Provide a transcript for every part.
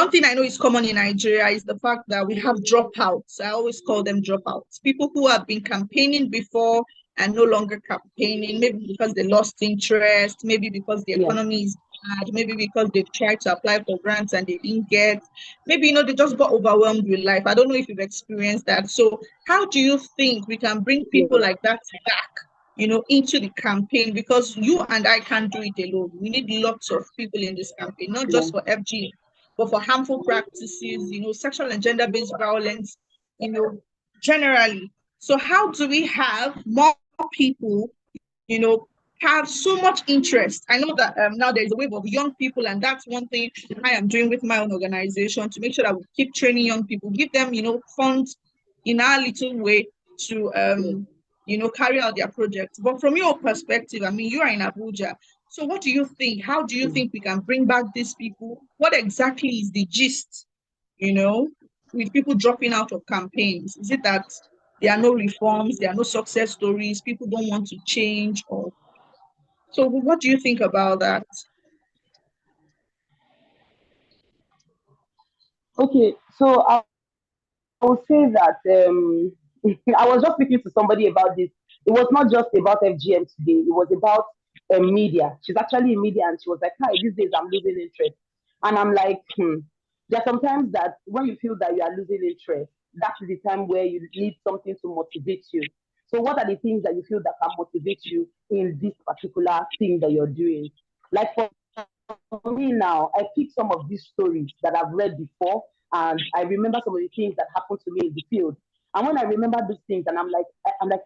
one thing I know is common in Nigeria is the fact that we have dropouts. I always call them dropouts. People who have been campaigning before and no longer campaigning, maybe because they lost interest, maybe because the Yeah. economy is bad, maybe because they've tried to apply for grants and they didn't get, maybe, they just got overwhelmed with life. I don't know if you've experienced that. So, how do you think we can bring people Yeah. like that back, into the campaign? Because you and I can't do it alone. We need lots of people in this campaign, not Yeah. just for FG, but for harmful practices, sexual and gender-based violence, generally. So how do we have more people, you know, have so much interest? I know that now there's a wave of young people, and that's one thing I am doing with my own organization to make sure that we keep training young people, give them, funds in our little way to Yeah. carry out their projects. But from your perspective, I mean, you are in Abuja. So what do you think? How do you Mm. think we can bring back these people? What exactly is the gist, you know, with people dropping out of campaigns? Is it that there are no reforms, there are no success stories, people don't want to change? Or so what do you think about that? Okay, so I would say that I was just speaking to somebody about this. It was not just about FGM today. It was about media. She's actually in media, and she was like, "Hi, these days I'm losing interest," and I'm like, There are sometimes that when you feel that you are losing interest, that is the time where you need something to motivate you. So, what are the things that you feel that can motivate you in this particular thing that you're doing? Like for me now, I pick some of these stories that I've read before, and I remember some of the things that happened to me in the field. And when I remember these things, and I'm like,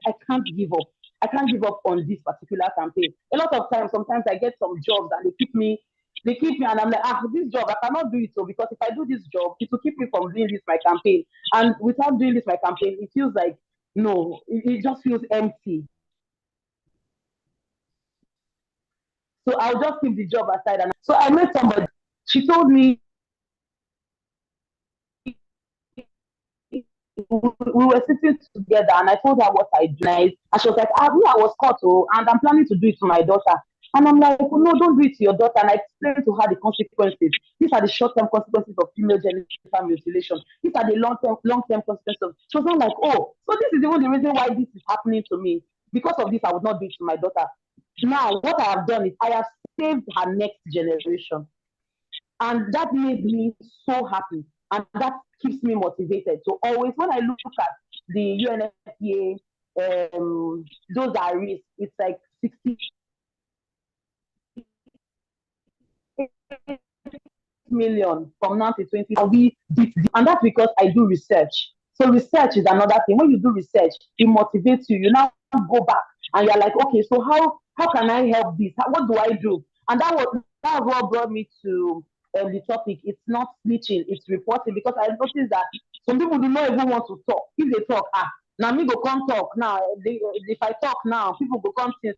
I can't give up. I can't give up on this particular campaign. A lot of times, sometimes I get some jobs and they keep me, and I'm like, this job, I cannot do it. So because if I do this job, it will keep me from doing this my campaign. And without doing this my campaign, it feels like no, it just feels empty. So I'll just keep the job aside. And so I met somebody. She told me we were sitting together and I told her what I do. And she was like, me, I was caught, oh, and I'm planning to do it to my daughter. And I'm like, oh, no, don't do it to your daughter. And I explained to her the consequences. These are the short-term consequences of female genital mutilation. These are the long-term consequences. She was not like, oh, so this is even the reason why this is happening to me. Because of this, I would not do it to my daughter. Now, what I have done is I have saved her next generation. And that made me so happy. And that keeps me motivated. So always when I look at the UNFPA, those are risks. It's like 60 million from now to 20. We beat this. And that's because I do research. So research is another thing. When you do research, it motivates you. You now go back and you're like, okay, so how can I help this? What do I do? And that was what brought me to the topic. It's not snitching, it's reporting, because I noticed that some people do not even want to talk. If they talk, now me go come talk now. If I talk now, people go come say,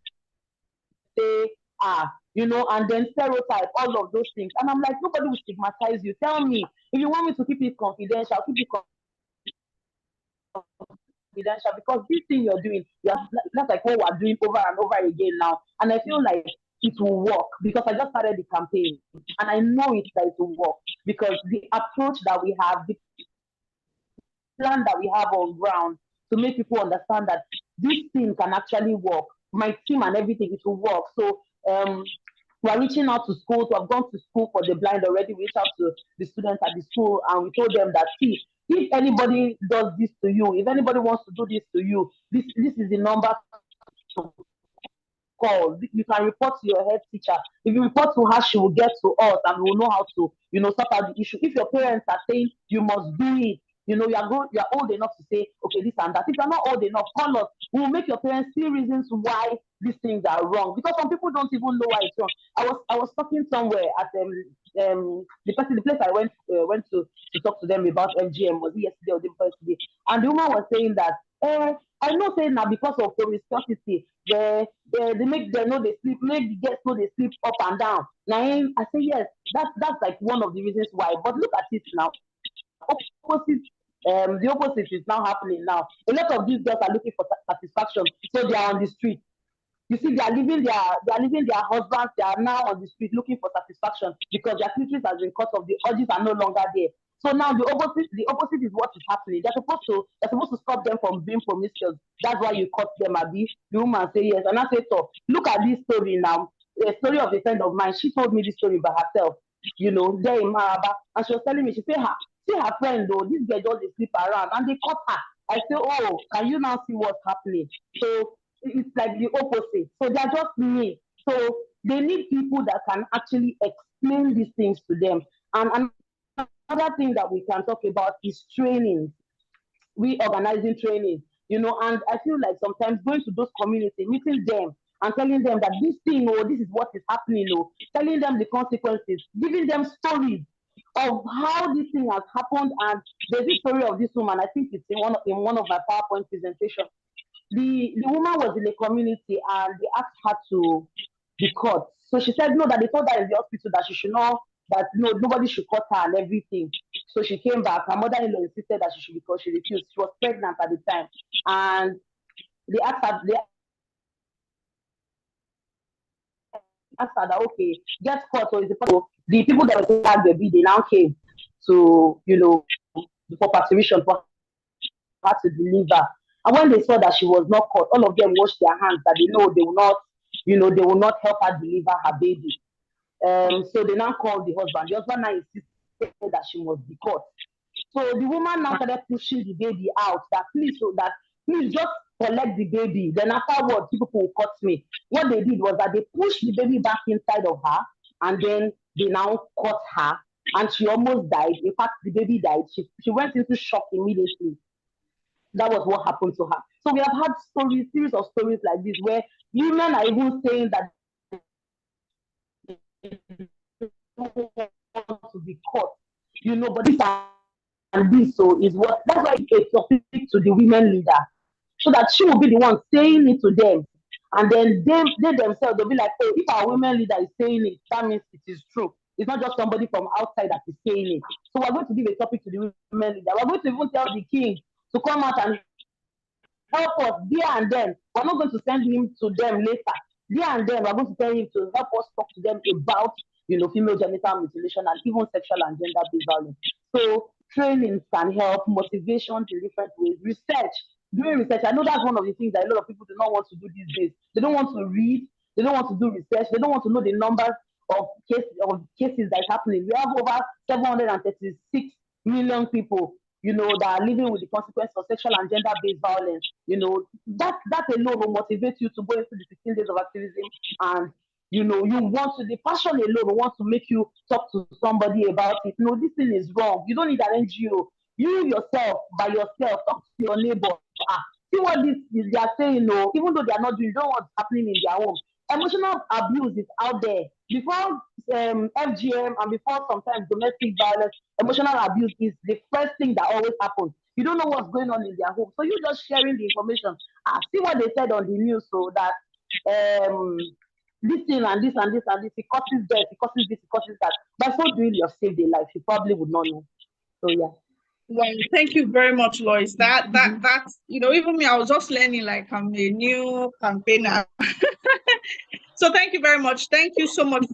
and then stereotype, all of those things. And I'm like, nobody will stigmatize you. Tell me, if you want me to keep it confidential, keep it confidential, because this thing you're doing, that's like what we're doing over and over again now. And I feel like it will work because I just started the campaign and I know it that it will work because the approach that we have, the plan that we have on ground to make people understand that this thing can actually work. My team and everything, it will work. So we're reaching out to schools. We have gone to school for the blind already. We reached out to the students at the school and we told them that, see, if anybody does this to you, if anybody wants to do this to you, this is the number to call. You can report to your head teacher. If you report to her, she will get to us and we will know how to, sort out the issue. If your parents are saying you must do it, you are old enough to say, okay, this and that. If you're not old enough, call us. We will make your parents see reasons why these things are wrong. Because some people don't even know why it's wrong. I was talking somewhere at the place I went to talk to them about FGM, was it yesterday or the day before yesterday? And the woman was saying that I know saying now because of police scarcity, they make them know they sleep, make the guests know they sleep up and down. Now I say yes, that's like one of the reasons why. But look at it now. Opposite the opposite is now happening now. A lot of these girls are looking for satisfaction, so they are on the street. You see, they are leaving their husbands. They are now on the street looking for satisfaction because their clitoris has been cut off. The urges are no longer there. So now the opposite is what is happening. They're supposed to stop them from being promiscuous. That's why you cut them, Abi. The woman say yes, and I say so. Look at this story now. A story of a friend of mine. She told me this story by herself. There in Maraba, and she was telling me. She said, see her friend though. This girl just dey sleep around, and they cut her. I say, oh, can you now see what's happening? So it's like the opposite. So they're just me. So they need people that can actually explain these things to them. And another thing that we can talk about is training, reorganizing training, and I feel like sometimes going to those communities, meeting them and telling them that this thing, this is what is happening, telling them the consequences, giving them stories of how this thing has happened. And there's this story of this woman, I think it's in one of my PowerPoint presentations. The woman was in a community and they asked her to be cut. So she said no, that they told her in the hospital that she should not, that no, nobody should cut her and everything. So she came back. Her mother-in-law insisted that she should be cut. She refused. She was pregnant at the time. And they asked her that, okay, get cut. So is the people that were taking her baby, they now came to, for participation for her to deliver. And when they saw that she was not cut, all of them washed their hands that they know they will not help her deliver her baby. So they now called the husband. The husband now insisted that she must be cut. So the woman now started pushing the baby out, that please just collect the baby. Then afterwards, people will cut me. What they did was that they pushed the baby back inside of her, and then they now cut her, and she almost died. In fact, the baby died. She went into shock immediately. That was what happened to her. So we have had series of stories like this where women are even saying that want to be caught, but this and this so is what that's why it's a topic to the women leader, so that she will be the one saying it to them. And then they themselves they'll be like, oh, if our women leader is saying it, that means it is true. It's not just somebody from outside that is saying it. So we're going to give a topic to the women leader. We're going to even tell the king to come out and help us there and then. We're not going to send him to them later. There and then, we're going to tell him to help us talk to them about, female genital mutilation and even sexual and gender-based violence. So trainings can help, motivation in different ways, research. Doing research, I know that's one of the things that a lot of people do not want to do these days. They don't want to read, they don't want to do research, they don't want to know the numbers of cases that is happening. We have over 736 million people that are living with the consequence of sexual and gender-based violence. That alone will motivate you to go into the 16 days of activism, and you want to, the passion alone will want to make you talk to somebody about it. No, this thing is wrong. You don't need an NGO. You yourself, by yourself, talk to your neighbor. See what this is they are saying, no, even though they are not doing, you don't know what's happening in their home. Emotional abuse is out there. Before FGM and before sometimes domestic violence, emotional abuse is the first thing that always happens. You don't know what's going on in their home. So you just sharing the information. See what they said on the news, so that um this thing and this and this and this, it causes death, it causes this, it causes that. By so doing, you have saved a life. You probably would not know. So yeah. Well, thank you very much, Lois. That's even me, I was just learning like I'm a new campaigner. So thank you very much. Thank you so much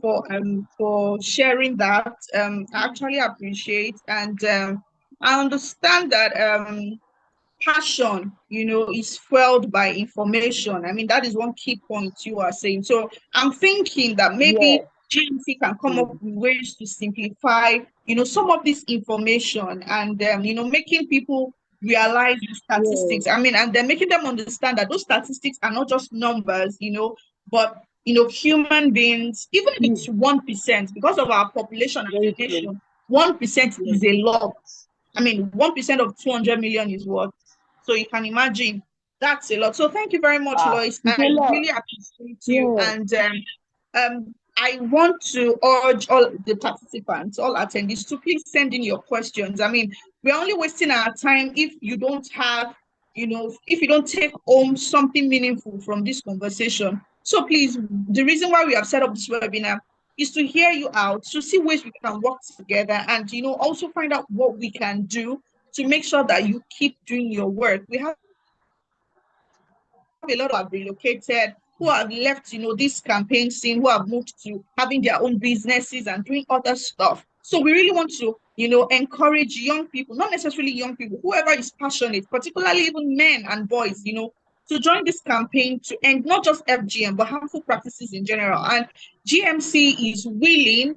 for sharing that. I actually appreciate, and I understand that passion, is fueled by information. I mean, that is one key point you are saying. So I'm thinking that maybe Yes. GMC can come up Mm. with ways to simplify, some of this information, and making people realize the Yes. statistics. I mean, and then making them understand that those statistics are not just numbers, but human beings, even if it's Mm. 1%, because of our population as Very a true. nation, 1% Yes. is a lot. I mean, 1% of 200 million is what? So you can imagine that's a lot. So thank you very much, Lois. It's a I lot. really appreciate you. Yeah. And I want to urge all the participants, all attendees, to please send in your questions. I mean, we're only wasting our time if you don't have, if you don't take home something meaningful from this conversation. So please, the reason why we have set up this webinar is to hear you out, to see ways we can work together, and also find out what we can do to make sure that you keep doing your work. We have a lot of relocated, who have left, this campaign scene, who have moved to having their own businesses and doing other stuff. So we really want to, encourage young people, not necessarily young people, whoever is passionate, particularly even men and boys, to join this campaign to end not just FGM, but harmful practices in general. And GMC is willing,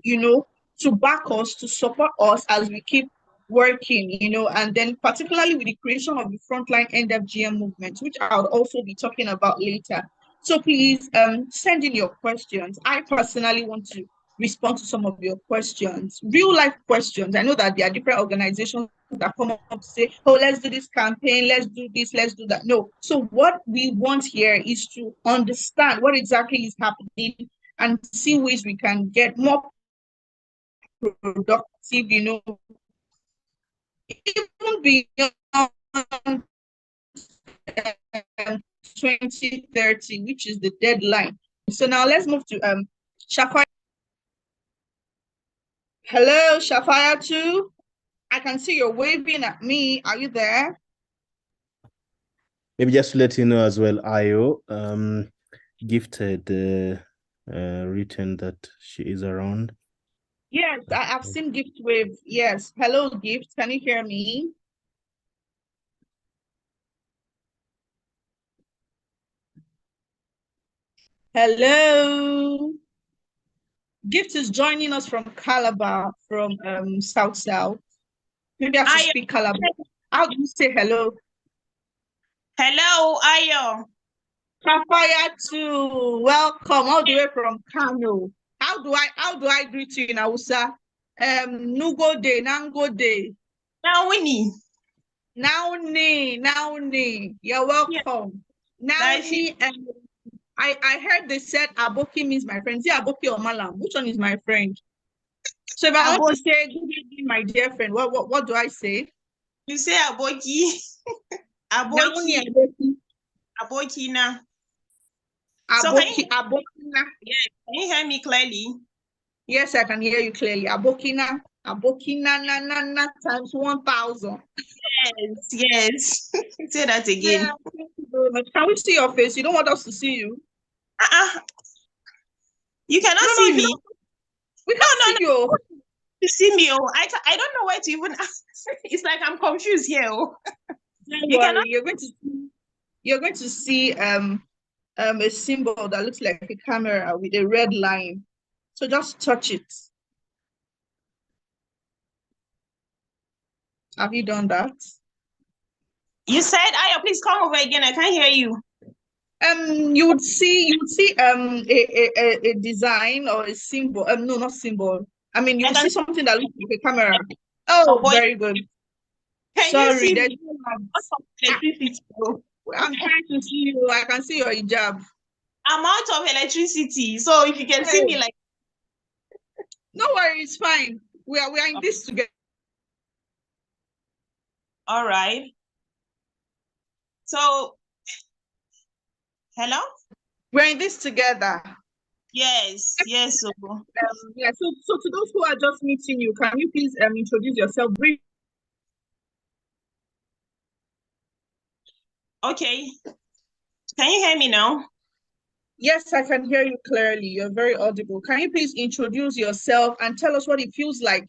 to back us, to support us as we keep working, and then particularly with the creation of the frontline end FGM movement, which I'll also be talking about later. So please send in your questions. I personally want to respond to some of your questions, real life questions. I know that there are different organizations that come up to say, oh, let's do this campaign, let's do this, let's do that. No. So what we want here is to understand what exactly is happening and see ways we can get more productive, even beyond 2030, which is the deadline. So now let's move to Shafaya. Hello, Shafaya too. I can see you're waving at me. Are you there? Maybe just to let you know as well, Ayo gifted written that she is around. Yes, I've seen Gift wave. Yes. Hello, Gift. Can you hear me? Hello. Gift is joining us from Calabar, from South. Maybe I should speak Calabar. How do you say hello? Hello, Ayo. Shafaya too. Welcome all the way from Kano. How do I greet you in Hausa? Nugo de, nango de. Now Winnie. Now you're welcome. Now I heard they said Aboki means my friend. Is it Aboki or Malam? Which one is my friend? So if I want to say good evening, my dear friend, what do I say? You say Aboki. Aboki. Aboki na. Abokina. Yeah, can you hear me clearly? Yes, I can hear you clearly. Abokina na times 1,000. Yes. Say that again. Yeah, thank you very much. Can we see your face? You don't want us to see you? You cannot see me. We can't see you. You see me. Oh, I don't know where to even ask. It's like I'm confused here. Oh. Don't worry. You're going to see a symbol that looks like a camera with a red line. So just touch it. Have you done that? You said, Aya, please come over again. I can't hear you. You would see a design or a symbol. No, not symbol. I mean, you see something that looks like a camera. Oh, very good. Sorry, there's electricity. I'm trying to see you. I can see your hijab. I'm out of electricity, so if you can see me like. No worry, it's fine. We are in this together. All right. So, hello? We're in this together. Yes. Yeah, so to those who are just meeting you, can you please introduce yourself briefly? Okay. Can you hear me now? Yes, I can hear you clearly. You're very audible. Can you please introduce yourself and tell us what it feels like,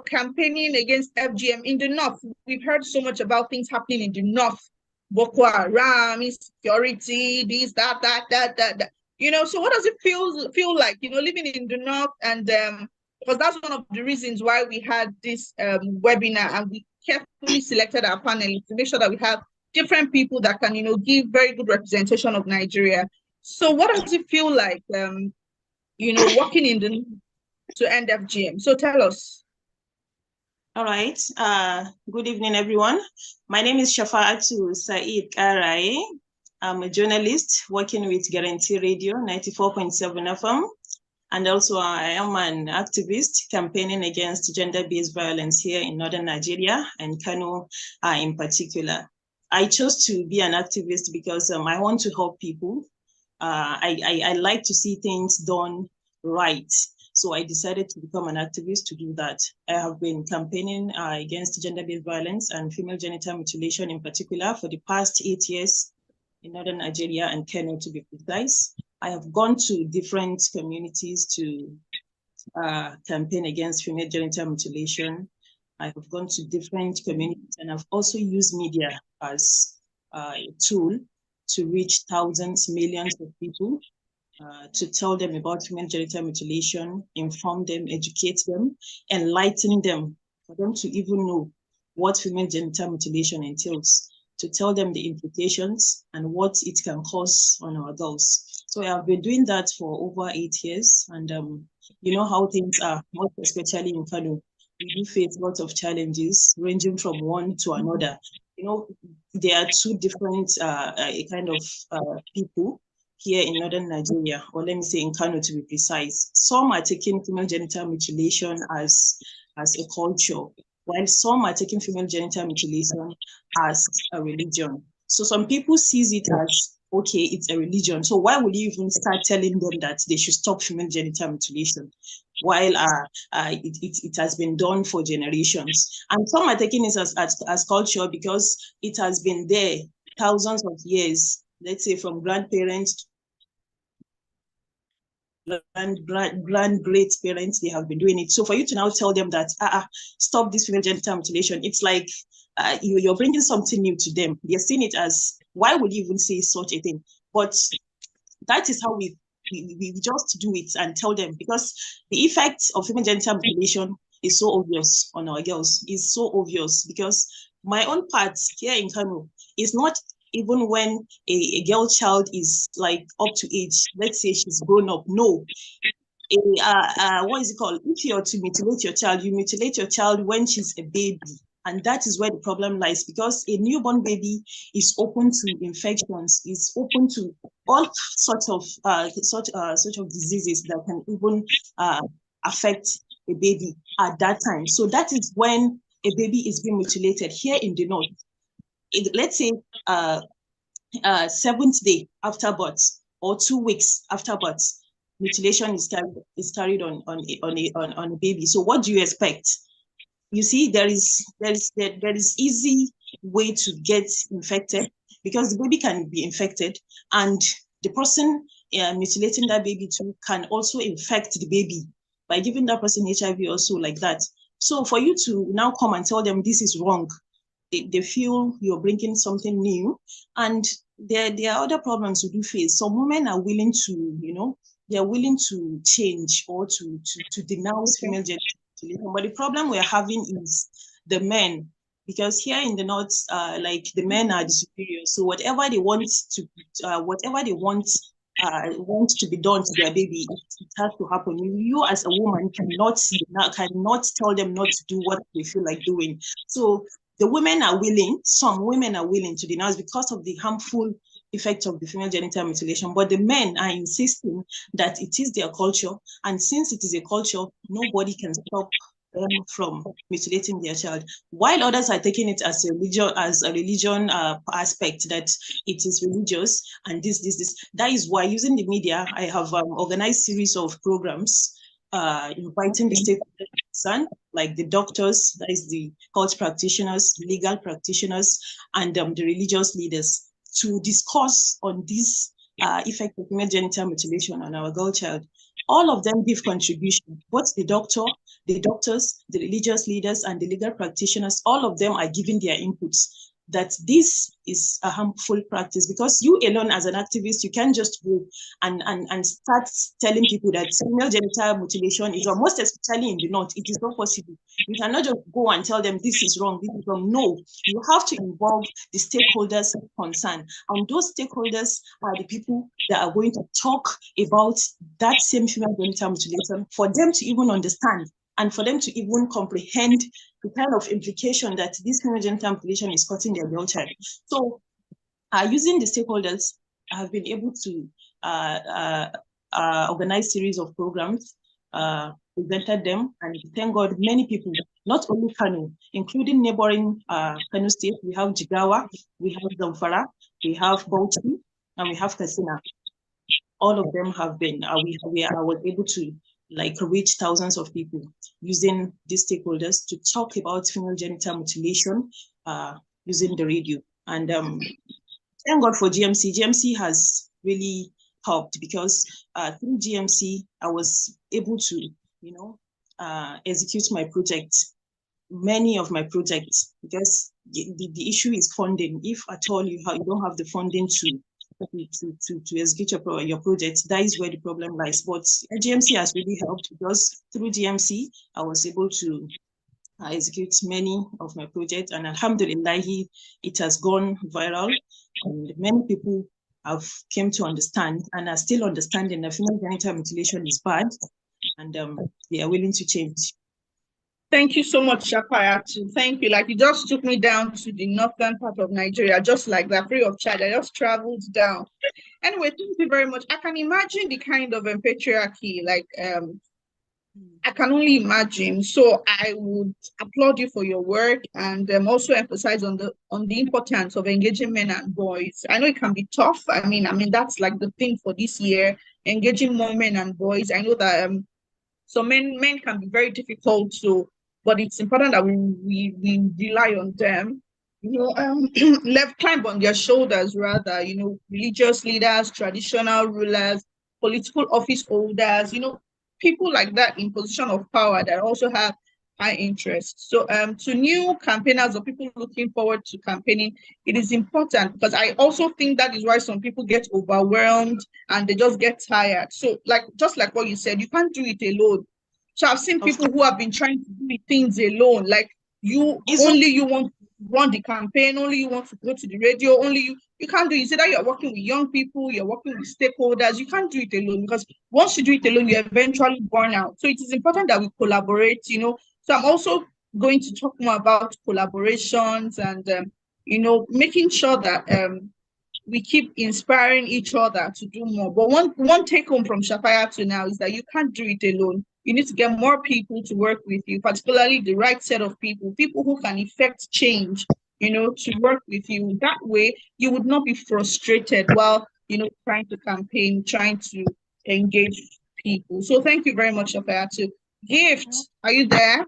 campaigning against FGM in the North? We've heard so much about things happening in the North. Boko Haram, insecurity, this, that. So what does it feel like, living in the North? And because that's one of the reasons why we had this webinar, and we carefully selected our panelists to make sure that we have different people that can, give very good representation of Nigeria. So what does it feel like, working in the to end FGM? So tell us. All right. Good evening, everyone. My name is Shafa'atu Said Karai. I'm a journalist working with Guarantee Radio 94.7 FM. And also I am an activist campaigning against gender-based violence here in Northern Nigeria and Kano in particular. I chose to be an activist because I want to help people. I like to see things done right. So I decided to become an activist to do that. I have been campaigning against gender-based violence and female genital mutilation in particular for the past 8 years. in northern Nigeria and Kenya to be precise. I have gone to different communities to campaign against female genital mutilation. I have gone to different communities, and I've also used media as a tool to reach thousands, millions of people, to tell them about female genital mutilation, inform them, educate them, enlighten them, for them to even know what female genital mutilation entails, to tell them the implications and what it can cause on our girls. So I've been doing that for over 8 years, and you know how things are, most especially in Kano. We do face lots of challenges ranging from one to another. You know, there are two different kind of people here in northern Nigeria, or let me say in Kano to be precise. Some are taking female genital mutilation as a culture, while some are taking female genital mutilation as a religion. So some people sees it as, okay, it's a religion. So why would you even start telling them that they should stop female genital mutilation? While it has been done for generations. And some are taking it as culture because it has been there thousands of years, let's say from grandparents, grand great parents, they have been doing it. So for you to now tell them that stop this female genital mutilation, it's like you're bringing something new to them. They're seeing it as, why would you even say such a thing? But that is how we just do it and tell them, because the effects of female genital mutilation is so obvious on our girls. It's so obvious because my own part here in Kano is not even when a girl child is like up to age, let's say she's grown up. No, what is it called? If you're to mutilate your child, you mutilate your child when she's a baby. And that is where the problem lies, because a newborn baby is open to infections, is open to all sorts of diseases that can even affect a baby at that time. So that is when a baby is being mutilated here in the north. Let's say 7th day after birth or 2 weeks after birth, mutilation is carried on a baby. So what do you expect? You see, there is easy way to get infected, because the baby can be infected, and the person mutilating that baby too can also infect the baby by giving that person HIV also, like that. So for you to now come and tell them this is wrong, they feel you're bringing something new. And there are other problems we do face. Some women are willing to, they're willing to change or to denounce female genital mutilation. But the problem we're having is the men, because here in the north, like the men are the superiors. So whatever they want to be done to their baby, it has to happen. You as a woman cannot tell them not to do what they feel like doing. So the women are willing, some women are willing to denounce because of the harmful effects of the female genital mutilation, but the men are insisting that it is their culture, and since it is a culture, nobody can stop them from mutilating their child. While others are taking it as a religion aspect, that it is religious and this. That is why, using the media, I have organized series of programs inviting the stakeholders, like the doctors, that is the health practitioners, legal practitioners, and the religious leaders, to discuss on this effect of female genital mutilation on our girl child. All of them give contribution, both the doctors, the religious leaders, and the legal practitioners. All of them are giving their inputs that this is a harmful practice, because you alone as an activist, you can't just go and start telling people that female genital mutilation is wrong, most especially in the north. It is not possible. You cannot just go and tell them this is wrong, this is wrong. No, you have to involve the stakeholders concerned, and those stakeholders are the people that are going to talk about that same female genital mutilation, for them to even understand and for them to even comprehend the kind of implication that this female genital mutilation is causing their girl child. So using the stakeholders, I have been able to organize series of programs, presented them, and thank God many people, not only Kano, including neighboring Kano state, we have Jigawa, we have Zamfara, we have Bauchi, and we have Katsina. All of them have been, I was able to reach thousands of people using these stakeholders to talk about female genital mutilation using the radio. And thank God for GMC. GMC has really helped because through GMC, I was able to, execute my project, many of my projects, because the issue is funding. If at all you don't have the funding to execute your project, that is where the problem lies. But GMC has really helped because through GMC, I was able to execute many of my projects, and alhamdulillah, it has gone viral, and many people have came to understand and are still understanding that female genital mutilation is bad, and they are willing to change. Thank you so much, Shafayatu. Thank you. Like, you just took me down to the northern part of Nigeria, just like that, free of charge. I just traveled down. Anyway, thank you very much. I can imagine the kind of patriarchy, like, I can only imagine. So I would applaud you for your work, and also emphasize on the importance of engaging men and boys. I know it can be tough. I mean that's like the thing for this year, engaging more men and boys. I know that so men can be very difficult to, but it's important that we rely on them. Left climb on their shoulders rather. Religious leaders, traditional rulers, political office holders. People like that in position of power that also have high interest. So to new campaigners or people looking forward to campaigning, it is important, because I also think that is why some people get overwhelmed and they just get tired. So just like what you said, you can't do it alone. So I've seen people who have been trying to do things alone, like you want to run the campaign, only you want to go to the radio, only you can't do it. Either you're working with young people, you're working with stakeholders, you can't do it alone, because once you do it alone, you eventually burn out. So it is important that we collaborate, So I'm also going to talk more about collaborations and making sure that we keep inspiring each other to do more. But one take home from Shafayatu now is that you can't do it alone. You need to get more people to work with you, particularly the right set of people who can effect change, to work with you. That way, you would not be frustrated while, trying to campaign, trying to engage people. So thank you very much, Shafayatu. Gift, are you there?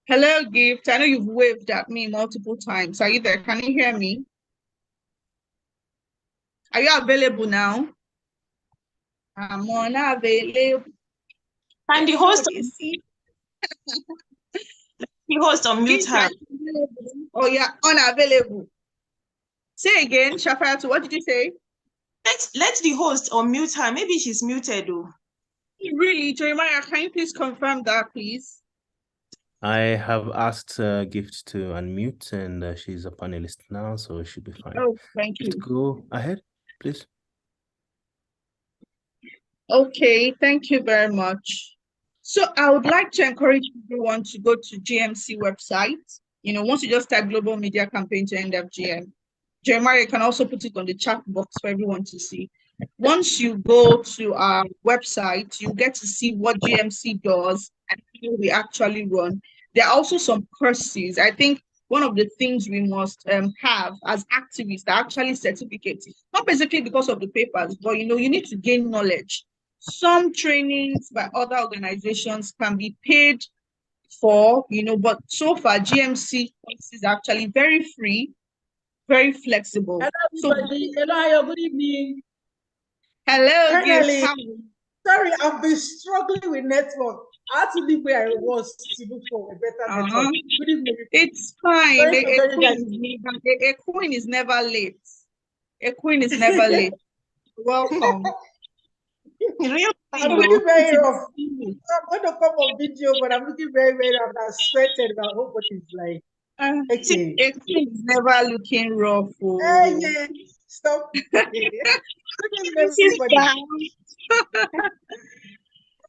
Hello, Gift. I know you've waved at me multiple times. Are you there? Can you hear me? Are you available now? I'm unavailable. And the host, unmute her. Oh yeah, unavailable. Say again, Shafayatu, what did you say? Let the host unmute her. Maybe she's muted though. Really, Jeremiah, can you please confirm that, please? I have asked Gift to unmute, and she's a panelist now, so she should be fine. Oh, thank you. Go ahead, please. Okay, thank you very much. So I would like to encourage everyone to go to GMC website. Once you just type Global Media Campaign to End FGM, Jeremiah can also put it on the chat box for everyone to see. Once you go to our website, you get to see what GMC does and how we actually run. There are also some courses. I think one of the things we must have as activists are actually certificates, not basically because of the papers, but you need to gain knowledge. Some trainings by other organizations can be paid for, but so far GMC is actually very free, very flexible. Hello, everybody. Hello, good evening. Hello, Finally, sorry, I've been struggling with network. I had to leave where I was to look for a better network. Good evening. It's fine. A queen is never late. A queen is never late. Welcome. I'm looking very rough. I'm going to come on video, but I'm looking very, very rough. I'm sweated, but I hope what it's like. Okay. A queen is never looking rough. Hey, yeah. Stop.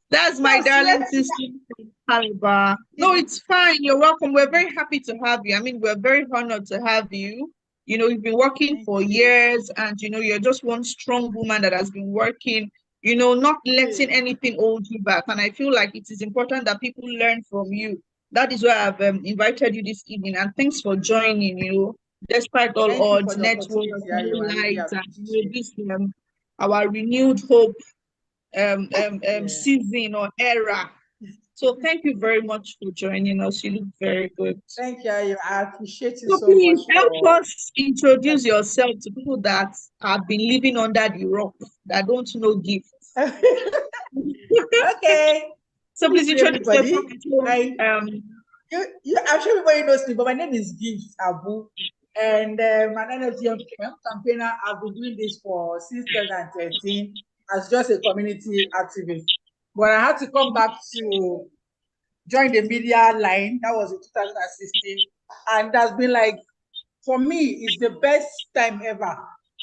That's my darling sister from Calabar. No, it's fine. You're welcome. We're very happy to have you. I mean, we're very honored to have you. You've been working for years, and you're just one strong woman that has been working, not letting anything hold you back. And I feel like it is important that people learn from you. That is why I've invited you this evening, and thanks for joining, despite all odds, network, lights, and this our renewed hope season or era. So thank you very much for joining us. You look very good. Thank you. I appreciate you So so much please help for us introduce yourself to people that have been living under the rock, that don't know gifts. okay. So please introduce yourself. Everybody. I'm sure everybody knows me, but my name is Gift Abu. And my NFTM campaigner, I've been doing this since 2013 as just a community activist. But I had to come back to join the media line. That was in 2016. And that's been like, for me, it's the best time ever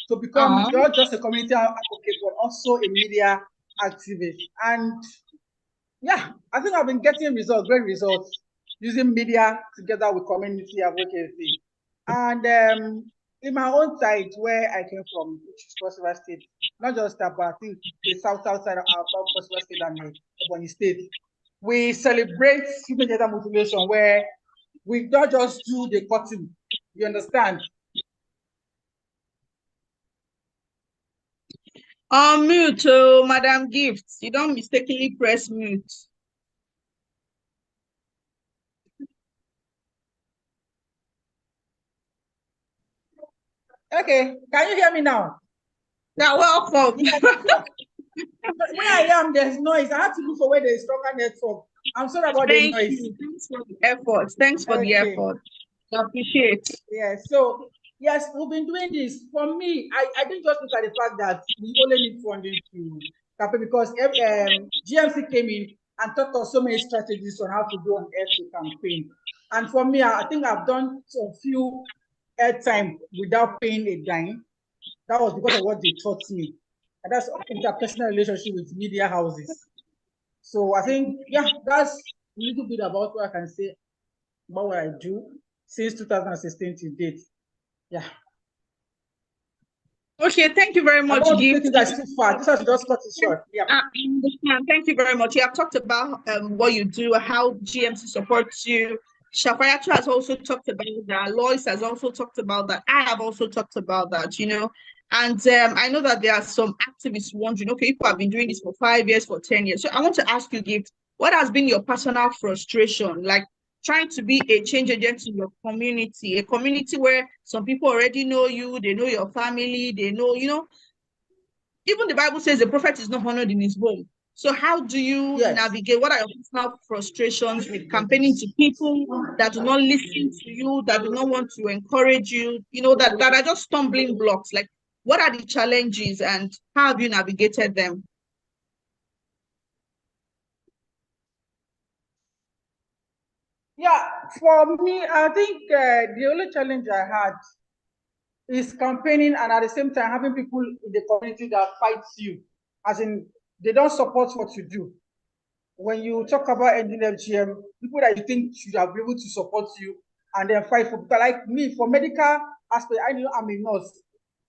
to become not just a community advocate, but also a media activist. And yeah, I think I've been getting results, great results, using media together with community advocacy. And in my own side, where I came from, which is Cross River State, not just that, but I think the south side of Cross River State and the Ebonyi State, we celebrate human gender mutilation, where we don't just do the cutting. You understand? Mute, Madam Gift. You don't mistakenly press mute. Okay, can you hear me now? You're welcome. Where I am, there's noise. I have to look for where there's stronger network. I'm sorry about the noise. You. Thanks for the effort. Thanks for the effort. I appreciate. Yeah, so yes, we've been doing this. For me, I didn't just look at the fact that we only need funding to campaign, because GMC came in and taught us so many strategies on how to do an air to campaign. And for me, I think I've done a few airtime without paying a dime. That was because of what they taught me. And that's interpersonal relationship with media houses. So I think, yeah, that's a little bit about what I can say about what I do since 2016 to date. Yeah. Okay, thank you very much, Gift. You guys too far. This has just cut it short. Yeah. Thank you very much. You have talked about what you do, how GMC supports you. Shafayatu has also talked about that. Lois has also talked about that. I have also talked about that, you know. And I know that there are some activists wondering, okay, people have been doing this for 5 years, for 10 years. So I want to ask you, Gift, what has been your personal frustration? Like, trying to be a change agent in your community, a community where some people already know you, they know your family, they know, you know, even the Bible says the prophet is not honored in his home. So how do you navigate? What are your personal frustrations with campaigning to people that do not listen to you, that do not want to encourage you, you know, that are just stumbling blocks? Like, what are the challenges and how have you navigated them? Yeah, for me, I think the only challenge I had is campaigning and at the same time having people in the community that fights you, as in they don't support what you do. When you talk about ending FGM, people that you think should have been able to support you and then fight for people like me, for medical aspect, I know I'm a nurse.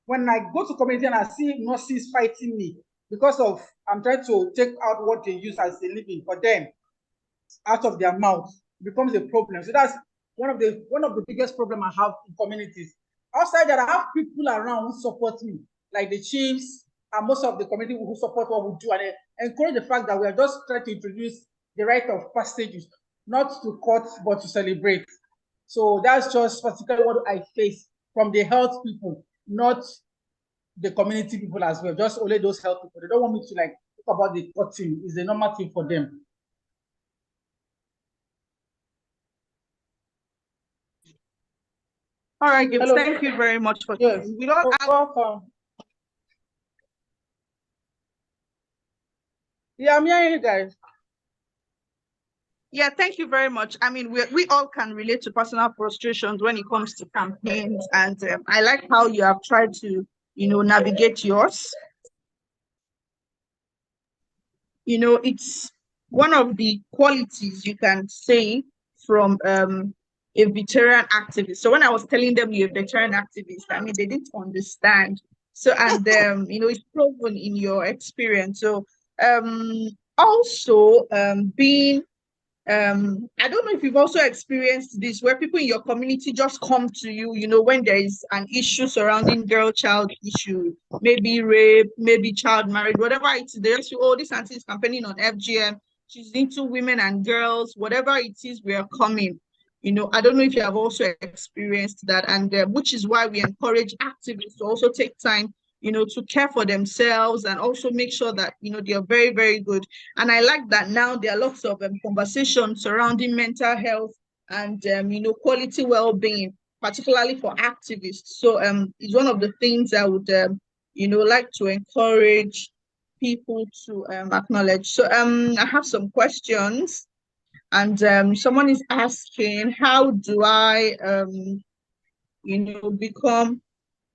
When I go to community and I see nurses fighting me because of I'm trying to take out what they use as a living for them out of their mouth, becomes a problem. So that's one of the biggest problem I have in communities. Outside that, I have people around who support me, like the chiefs and most of the community who support what we do, and encourage the fact that we are just trying to introduce the rite of passages, not to cut but to celebrate. So that's just particularly what I face from the health people, not the community people as well. Just only those health people. They don't want me to like talk about the cutting. It's a normal thing for them. All right, Gibbs, thank you very much for yes. We don't welcome. Yeah, I'm hearing you guys. Yeah, thank you very much. I mean, we all can relate to personal frustrations when it comes to campaigns, and I like how you have tried to, you know, navigate yours. You know, it's one of the qualities you can say from a veteran activist. So when I was telling them you're a veteran activist, I mean, they didn't understand. So, and you know, it's proven in your experience. So also being I don't know if you've also experienced this where people in your community just come to you, you know, when there is an issue surrounding girl-child issue, maybe rape, maybe child marriage, whatever it is, they just say, oh, this auntie is campaigning on FGM. she's into women and girls, whatever it is, we are coming. I don't know if you have also experienced that, and which is why we encourage activists to also take time, to care for themselves and also make sure that, they are very, very good. And I like that now there are lots of conversations surrounding mental health and, quality well-being, particularly for activists. So it's one of the things I would, like to encourage people to acknowledge. So I have some questions, and someone is asking, how do I become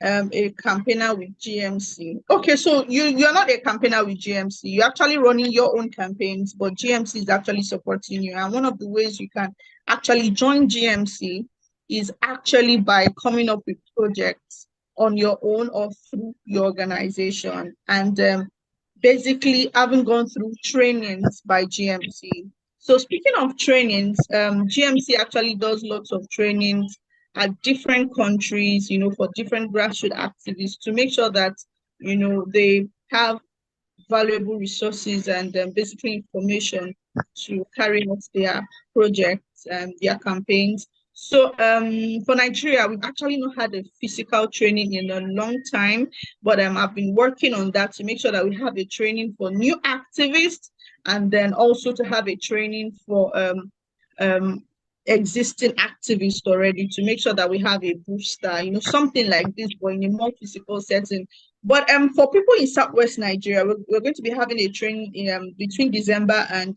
a campaigner with GMC? Okay, so you're not a campaigner with GMC. You're actually running your own campaigns, but GMC is actually supporting you. And one of the ways you can actually join GMC is actually by coming up with projects on your own or through your organization, and basically having gone through trainings by GMC. So speaking of trainings, GMC actually does lots of trainings at different countries, for different grassroots activists to make sure that, they have valuable resources and basically information to carry out their projects and their campaigns. So for Nigeria, we've actually not had a physical training in a long time, but I've been working on that to make sure that we have a training for new activists, and then also to have a training for um, existing activists already, to make sure that we have a booster, something like this, but in a more physical setting. But for people in Southwest Nigeria, we're going to be having a training in between December and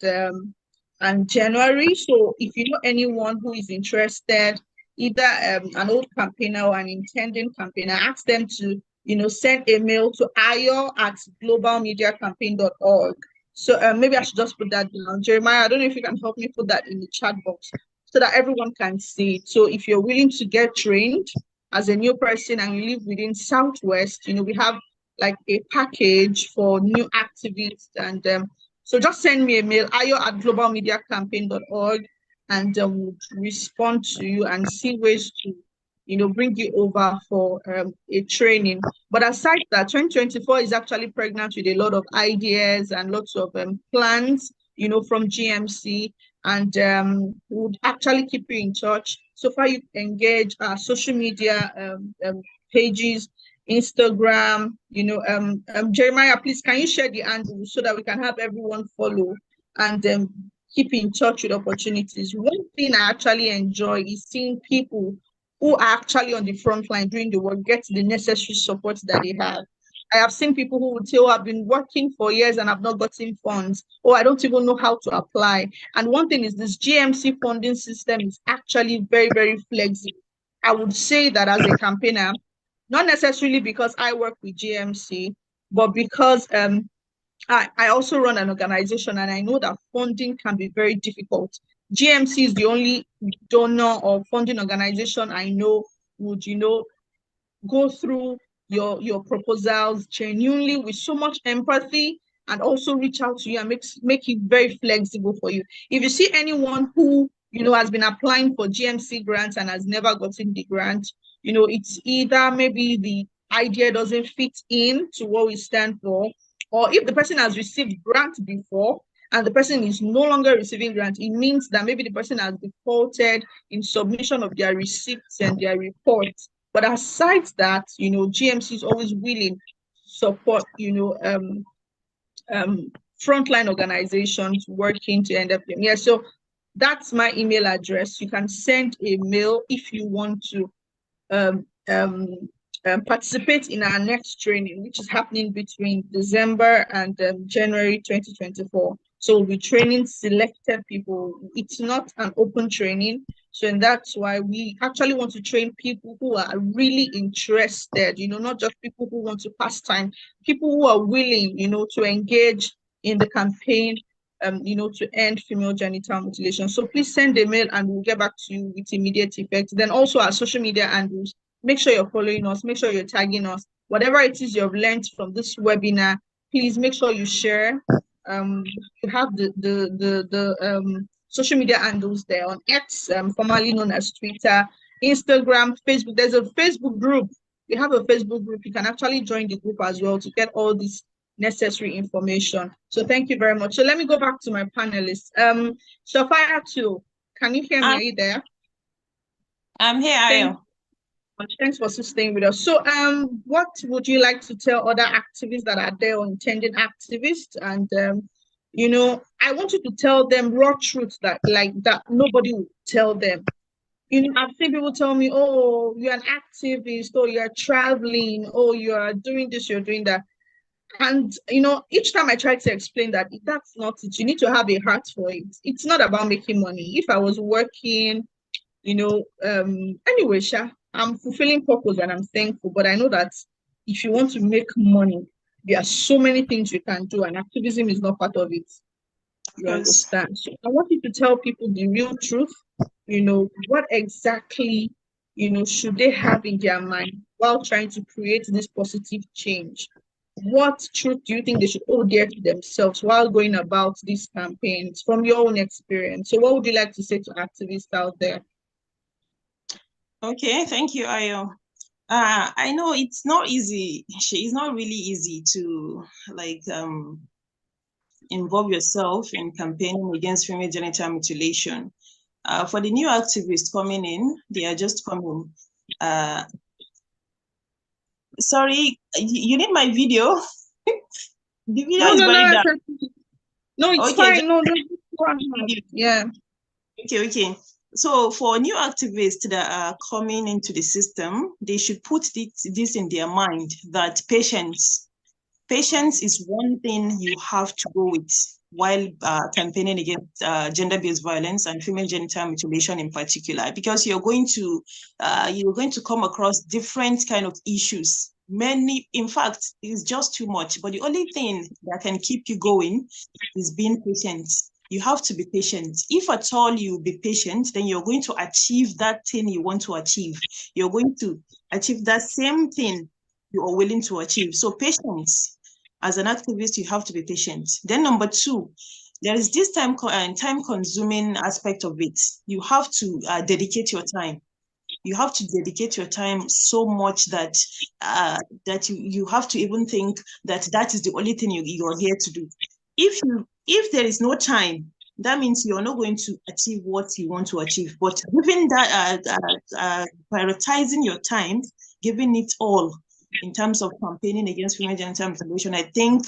January. So if you know anyone who is interested, either an old campaigner or an intending campaigner, ask them to send a mail to ayo@globalmediacampaign.org. So maybe I should just put that down. Jeremiah, I don't know if you can help me put that in the chat box so that everyone can see it. So if you're willing to get trained as a new person and you live within Southwest, we have like a package for new activists. And so just send me a mail, ayo@globalmediacampaign.org, and we'll respond to you and see ways to, bring you over for a training. But aside that, 2024 is actually pregnant with a lot of ideas and lots of plans, from GMC, and would actually keep you in touch. So far, you engage our social media pages, Instagram, Jeremiah, please, can you share the handle so that we can have everyone follow and keep in touch with opportunities? One thing I actually enjoy is seeing people who are actually on the front line doing the work get the necessary support that they have. I have seen people who would say, oh, I've been working for years and I've not gotten funds. Oh, I don't even know how to apply. And one thing is, this GMC funding system is actually very, very flexible. I would say that as a campaigner, not necessarily because I work with GMC, but because I also run an organization, and I know that funding can be very difficult. GMC is the only donor or funding organization I know would, go through your proposals genuinely with so much empathy, and also reach out to you and make it very flexible for you. If you see anyone who has been applying for GMC grants and has never gotten the grant, it's either maybe the idea doesn't fit in to what we stand for, or if the person has received grant before and the person is no longer receiving grant, it means that maybe the person has defaulted in submission of their receipts and their reports. But aside that, GMC is always willing to support, frontline organizations working to end up them. Yeah, so that's my email address. You can send a mail if you want to participate in our next training, which is happening between December and January 2024. So we'll be training selected people. It's not an open training. So, and that's why we actually want to train people who are really interested, not just people who want to pass time, people who are willing, to engage in the campaign, to end female genital mutilation. So please send a mail and we'll get back to you with immediate effect. Then also our social media handles. Make sure you're following us. Make sure you're tagging us. Whatever it is you've learned from this webinar, please make sure you share. You have the social media handles there on X, formerly known as Twitter, Instagram, Facebook. There's a Facebook group. We have a Facebook group. You can actually join the group as well to get all these necessary information. So thank you very much. So let me go back to my panelists. Sophia too, can you hear me? Are you there? I'm here, Ayo. Thanks for staying with us. So what would you like to tell other activists that are there, or intending activists? And you know, I want you to tell them raw truths that nobody will tell them. You know, I've seen people tell me, oh, you're an activist, or you're traveling, or you're doing this, you're doing that. And you know, each time I try to explain that that's not it, you need to have a heart for it. It's not about making money. If I was working, you know, anyway, Sha, I'm fulfilling purpose and I'm thankful, but I know that if you want to make money, there are so many things you can do, and activism is not part of it. You understand? So I want you to tell people the real truth. You know, what exactly, you know, should they have in their mind while trying to create this positive change? What truth do you think they should hold dear to themselves while going about these campaigns from your own experience? So what would you like to say to activists out there? Okay, thank you, Ayo. I know it's not easy. It's not really easy to involve yourself in campaigning against female genital mutilation. For the new activists coming in, they are just coming. Sorry, you need my video? The video is very dark. No, it's okay, fine. No, yeah. Okay. So for new activists that are coming into the system, they should put this in their mind, that patience is one thing you have to go with while campaigning against gender-based violence and female genital mutilation in particular, because you're going to come across different kind of issues. Many, in fact, it's just too much. But the only thing that can keep you going is being patient. You have to be patient. If at all you be patient, then you're going to achieve that thing you want to achieve. You're going to achieve that same thing you are willing to achieve. So patience. As an activist, you have to be patient. Then number two, there is this time-consuming aspect of it. You have to dedicate your time. You have to dedicate your time so much that you have to even think that is the only thing you're here to do. If there is no time, that means you're not going to achieve what you want to achieve. But giving that, prioritizing your time, giving it all in terms of campaigning against female genital mutilation, I think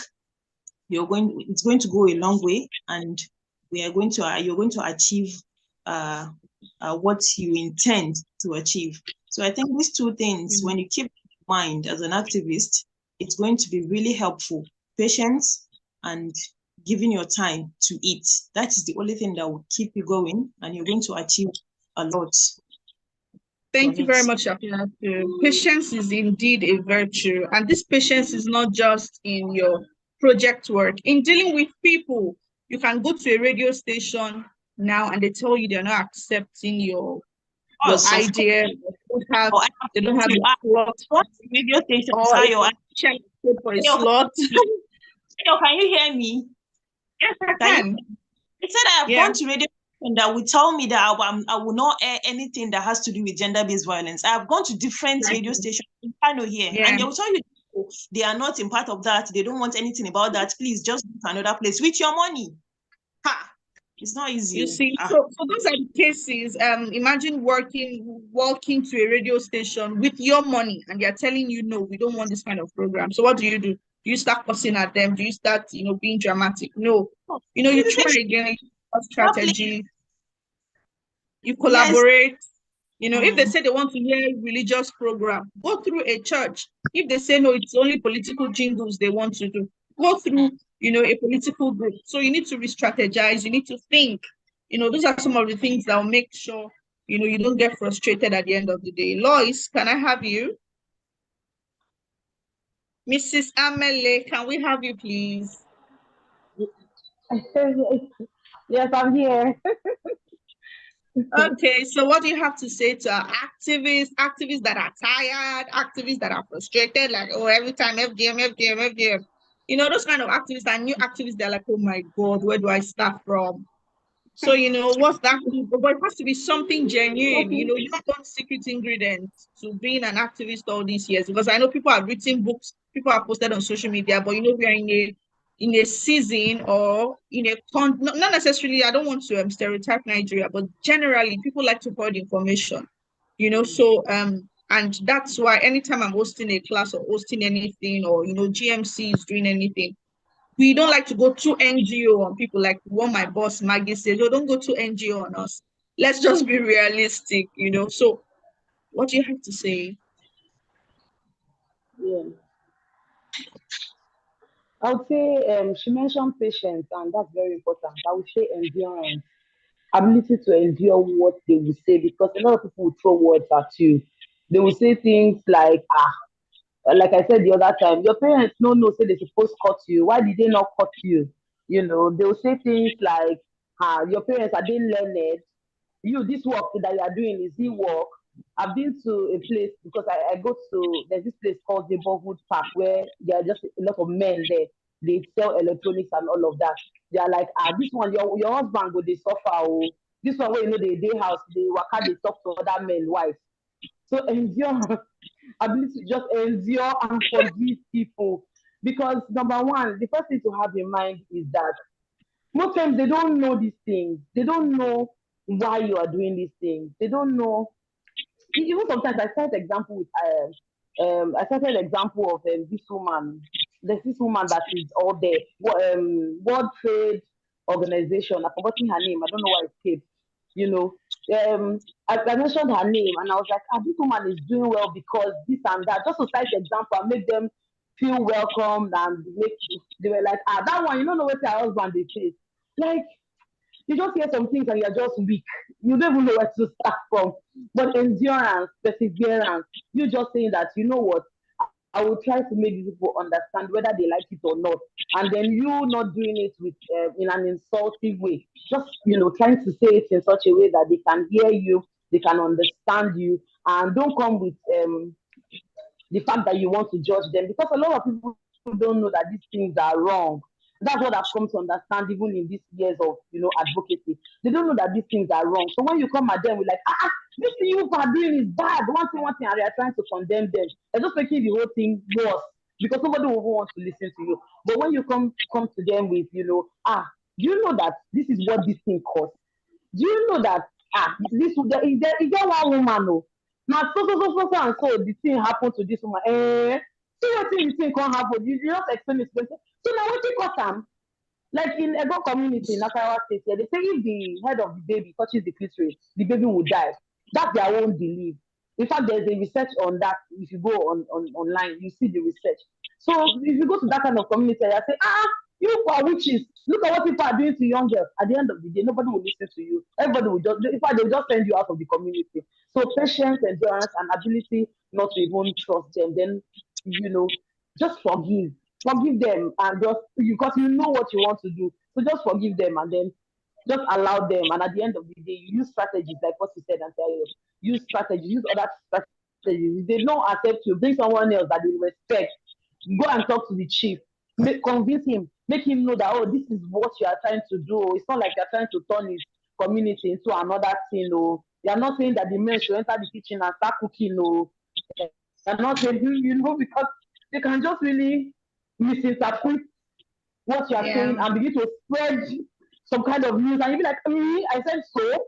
it's going to go a long way, and you're going to achieve what you intend to achieve. So I think these two things, when you keep in mind as an activist, it's going to be really helpful. Patience and giving your time to it. That is the only thing that will keep you going, and you're going to achieve a lot. Thank you very much, Shafina. Patience is indeed a virtue, and this patience is not just in your project work. In dealing with people, you can go to a radio station now and they tell you they're not accepting your idea. They don't have a slot. Radio station, or check for a slot. Can you hear me? Yes, I can. It said I have gone to radio and that will tell me that I will not air anything that has to do with gender-based violence. I have gone to different radio stations in Kano here, and they will tell you they are not in part of that. They don't want anything about that. Please just go to another place with your money. It's not easy. You see, so those are the cases. Imagine walking to a radio station with your money, and they're telling you, no, we don't want this kind of program. So what do? Do you start cussing at them? Do you start, being dramatic? No. You try again, strategy. You collaborate. If they say they want to hear a religious program, go through a church. If they say no, it's only political jingles they want to do, go through, a political group. So you need to re-strategize. You need to think. Those are some of the things that will make sure, you don't get frustrated at the end of the day. Lois, can I have you? Mrs. Amele, can we have you, please? Yes, I'm here. Okay, so what do you have to say to our activists that are tired, activists that are frustrated, like, oh, every time FGM. Those kind of activists and new activists, they're like, oh my God, where do I start from? So, what's that? But it has to be something genuine. Okay. You don't want secret ingredients to being an activist all these years. Because I know people have written books, people have posted on social media, but we are in a season or in a not necessarily. I don't want to stereotype Nigeria, but generally people like to hoard information. So and that's why anytime I'm hosting a class or hosting anything, or GMC is doing anything, we don't like to go too NGO on people, like what my boss Maggie says. Oh, don't go too NGO on us. Let's just be realistic. So what do you have to say? Yeah. I would say she mentioned patience, and that's very important. I would say endurance, ability to endure what they will say, because a lot of people will throw words at you. They will say things like, like I said the other time, your parents no know say they supposed cut you. Why did they not cut you? They'll say things like, your parents are they learned? You, this work that you are doing, is it work? I've been to a place because I go to there's this place called Neighborhood Park where there are just a lot of men there. They sell electronics and all of that. They are like, this one, your husband go they suffer. Oh, this one where they house, they waka, they talk to other men, wives. So endure, ability to just endure and forgive people. Because number one, the first thing to have in mind is that most times they don't know these things. They don't know why you are doing these things. They don't know. Even sometimes I started example of this woman. There's this woman that is all there. World Trade Organization. I've forgotten her name. I don't know why it escaped. You know, I mentioned her name and I was like, this woman is doing well because this and that. Just to cite example and make them feel welcomed and make they were like, that one, you don't know what her husband they face. Like, you just hear some things and you're just weak. You don't even know where to start from. But endurance, perseverance, you just saying that, you know what, I will try to make these people understand whether they like it or not. And then you not doing it with in an insulting way. Just, trying to say it in such a way that they can hear you, they can understand you, and don't come with the fact that you want to judge them, because a lot of people don't know that these things are wrong. That's what I've come to understand even in these years of advocacy. They don't know that these things are wrong. So when you come at them with like, this thing you are doing is bad, one thing, and they are trying to condemn them, they're just making the whole thing worse because nobody will want to listen to you. But when you come to them with, do you know that this is what this thing costs? Do you know that is there one woman? Oh, now so the thing happened to this woman. See what the thing can happen. You just explain it. So now what you got them? Like in Ego community in Nasarawa State, yeah, they say if the head of the baby touches the clitoris, the baby will die. That's their own belief. In fact, there's a research on that. If you go on online, you see the research. So if you go to that kind of community, you say, you are witches. Look at what people are doing to young girls. At the end of the day, nobody will listen to you. Everybody will just, in fact, they'll just send you out of the community. So patience, endurance, and ability not to even trust them. Then, just forgive them, and just because you know what you want to do, so just forgive them and then just allow them. And at the end of the day, you use strategies like what you said, and tell you use strategies, use other strategies. If they don't accept you, bring someone else that they respect. Go and talk to the chief, convince him, make him know that, oh, this is what you are trying to do. It's not like you're trying to turn his community into another thing. Oh, you're not saying that the men should enter the kitchen and start cooking. Oh, you're not saying, because they can just really misinterpret what you are saying and begin to spread some kind of news, and you be like, I said so,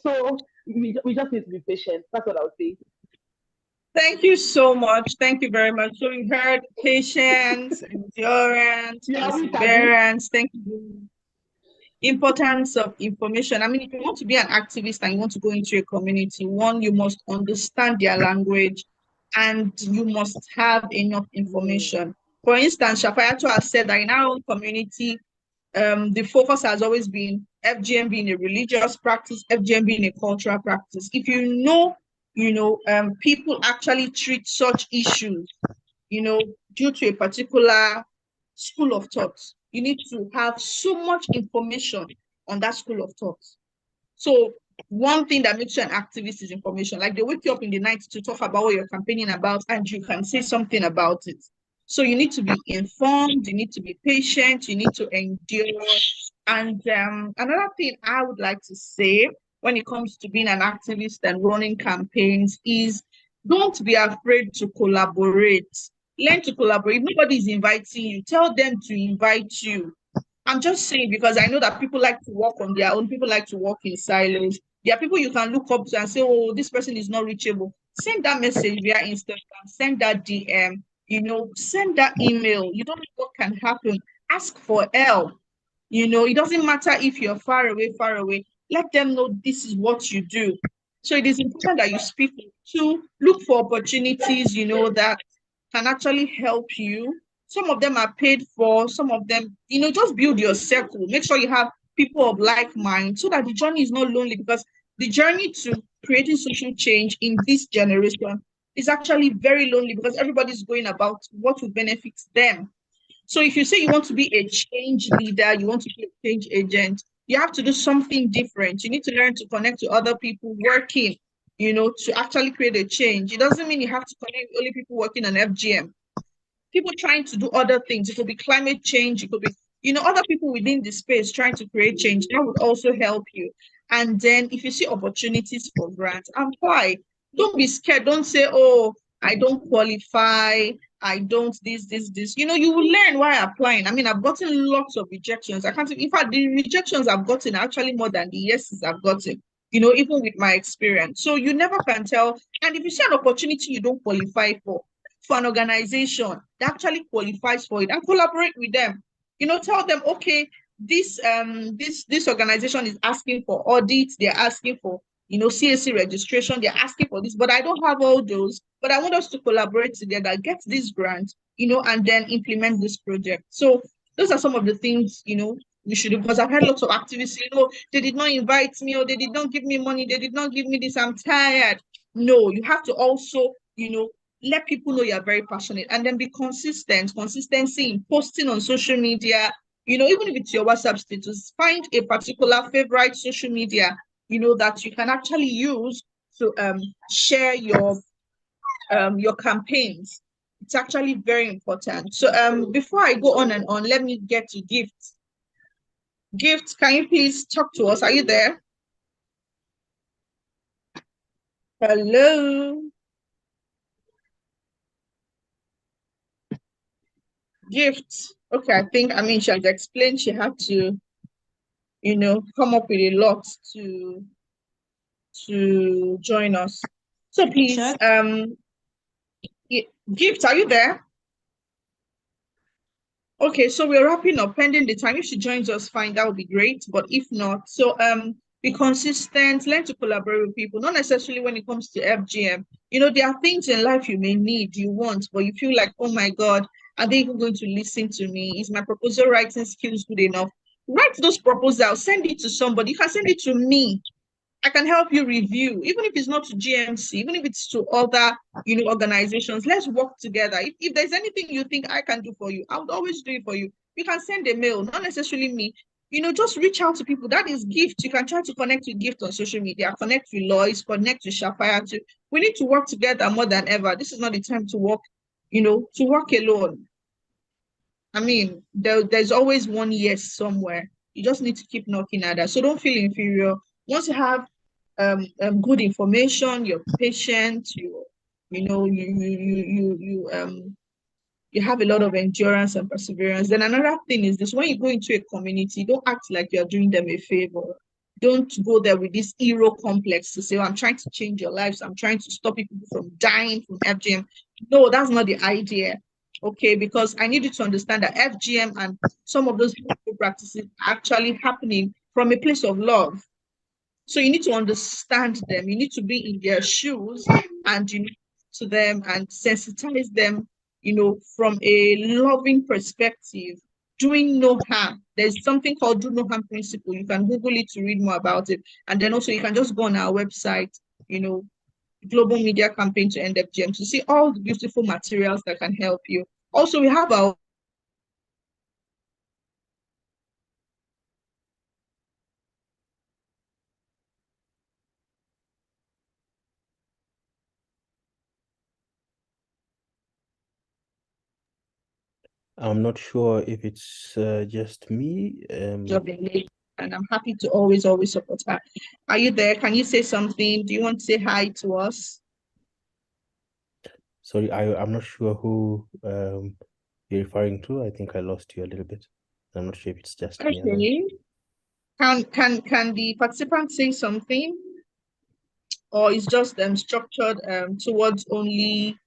so we just need to be patient. That's what I would say. Thank you so much. Thank you very much. So we heard patience, endurance, perseverance. Thank you. Importance of information. I mean, if you want to be an activist and you want to go into a community, one, you must understand their language and you must have enough information. For instance, Shafayato has said that in our own community, the focus has always been FGM being a religious practice, FGM being a cultural practice. If people actually treat such issues, due to a particular school of thought, you need to have so much information on that school of thought. So one thing that makes you an activist is information. Like they wake you up in the night to talk about what you're campaigning about, and you can say something about it. So you need to be informed, you need to be patient, you need to endure, And another thing I would like to say when it comes to being an activist and running campaigns is don't be afraid to collaborate. Learn to collaborate. If nobody is inviting you, tell them to invite you. I'm just saying because I know that people like to work on their own, people like to work in silos. There are people you can look up to and say, oh, this person is not reachable. Send that message via Instagram, send that DM, send that email. You don't know what can happen. Ask for help. It doesn't matter if you're far away, far away. Let them know this is what you do. So it is important that you speak to look for opportunities, that can actually help you. Some of them are paid for, some of them, just build your circle. Make sure you have people of like mind so that the journey is not lonely because the journey to creating social change in this generation is actually very lonely because everybody's going about what will benefit them. So if you say you want to be a change leader, you want to be a change agent, you have to do something different. You need to learn to connect to other people working, to actually create a change. It doesn't mean you have to connect with only people working on FGM. People trying to do other things. It could be climate change. It could be, other people within the space trying to create change. That would also help you. And then if you see opportunities for grants, apply. Don't be scared. Don't say, oh, I don't qualify. I don't this. You will learn while applying. I mean, I've gotten lots of rejections. I can't, in fact, the rejections I've gotten are actually more than the yeses I've gotten, even with my experience. So you never can tell. And if you see an opportunity you don't qualify for an organization that actually qualifies for it and collaborate with them. Tell them, okay, this organization is asking for audits, they're asking for CAC registration, they're asking for this, but I don't have all those. But I want us to collaborate together, get this grant, and then implement this project. So those are some of the things we should do because I've had lots of activists say, no, they did not invite me, or they did not give me money, they did not give me this, I'm tired. No, you have to also, let people know you're very passionate and then be consistent. Consistency in posting on social media, even if it's your WhatsApp status, find a particular favorite social media, that you can actually use to share your campaigns. It's actually very important. So before I go on and on, let me get to Gift. Gift, can you please talk to us? Are you there? Hello? Gift. Okay, I mean, she has explained she had to, come up with a lot to join us. So please, Sure. Gift, are you there? Okay, so we're wrapping up. Pending the time, if she joins us, fine, that would be great. But if not, so be consistent, learn to collaborate with people, not necessarily when it comes to FGM. There are things in life you may need, you want, but you feel like, oh my God, are they even going to listen to me? Is my proposal writing skills good enough? Write those proposals, send it to somebody. You can send it to me. I can help you review, even if it's not to GMC, even if it's to other, organizations. Let's work together. If there's anything you think I can do for you, I would always do it for you. You can send a mail, not necessarily me. Just reach out to people. That is Gift. You can try to connect with Gift on social media, connect with Lois, connect with Shafaya too. We need to work together more than ever. This is not the time to work, to work alone. I mean, there's always one yes somewhere. You just need to keep knocking at that. So don't feel inferior. Once you have good information, you're patient, you have a lot of endurance and perseverance. Then another thing is this: when you go into a community, don't act like you're doing them a favor. Don't go there with this hero complex to say, oh, I'm trying to change your lives, I'm trying to stop people from dying from FGM. No, that's not the idea. Okay, because I need you to understand that FGM and some of those practices are actually happening from a place of love. So you need to understand them. You need to be in their shoes and to them and sensitize them, from a loving perspective, doing no harm. There's something called do no harm principle. You can Google it to read more about it. And then also you can just go on our website, Global Media Campaign to End FGM, to see all the beautiful materials that can help you. Also, we have our I'm not sure if it's just me. Job in late, and I'm happy to always support her. Are you there? Can you say something? Do you want to say hi to us? Sorry, I'm not sure who you're referring to. I think I lost you a little bit. I'm not sure if it's just me alone. Okay. Can the participant say something, or is just structured towards only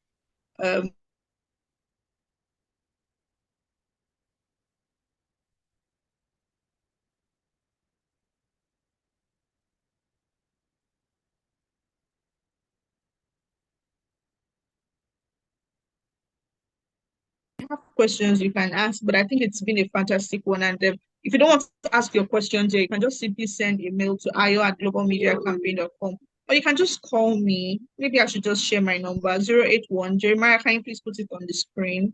questions you can ask, but I think it's been a fantastic one. And if you don't want to ask your questions here, you can just simply send a mail to io@globalmediacampaign.com, or you can just call me. Maybe I should just share my number, 081. Jeremiah, can you please put it on the screen?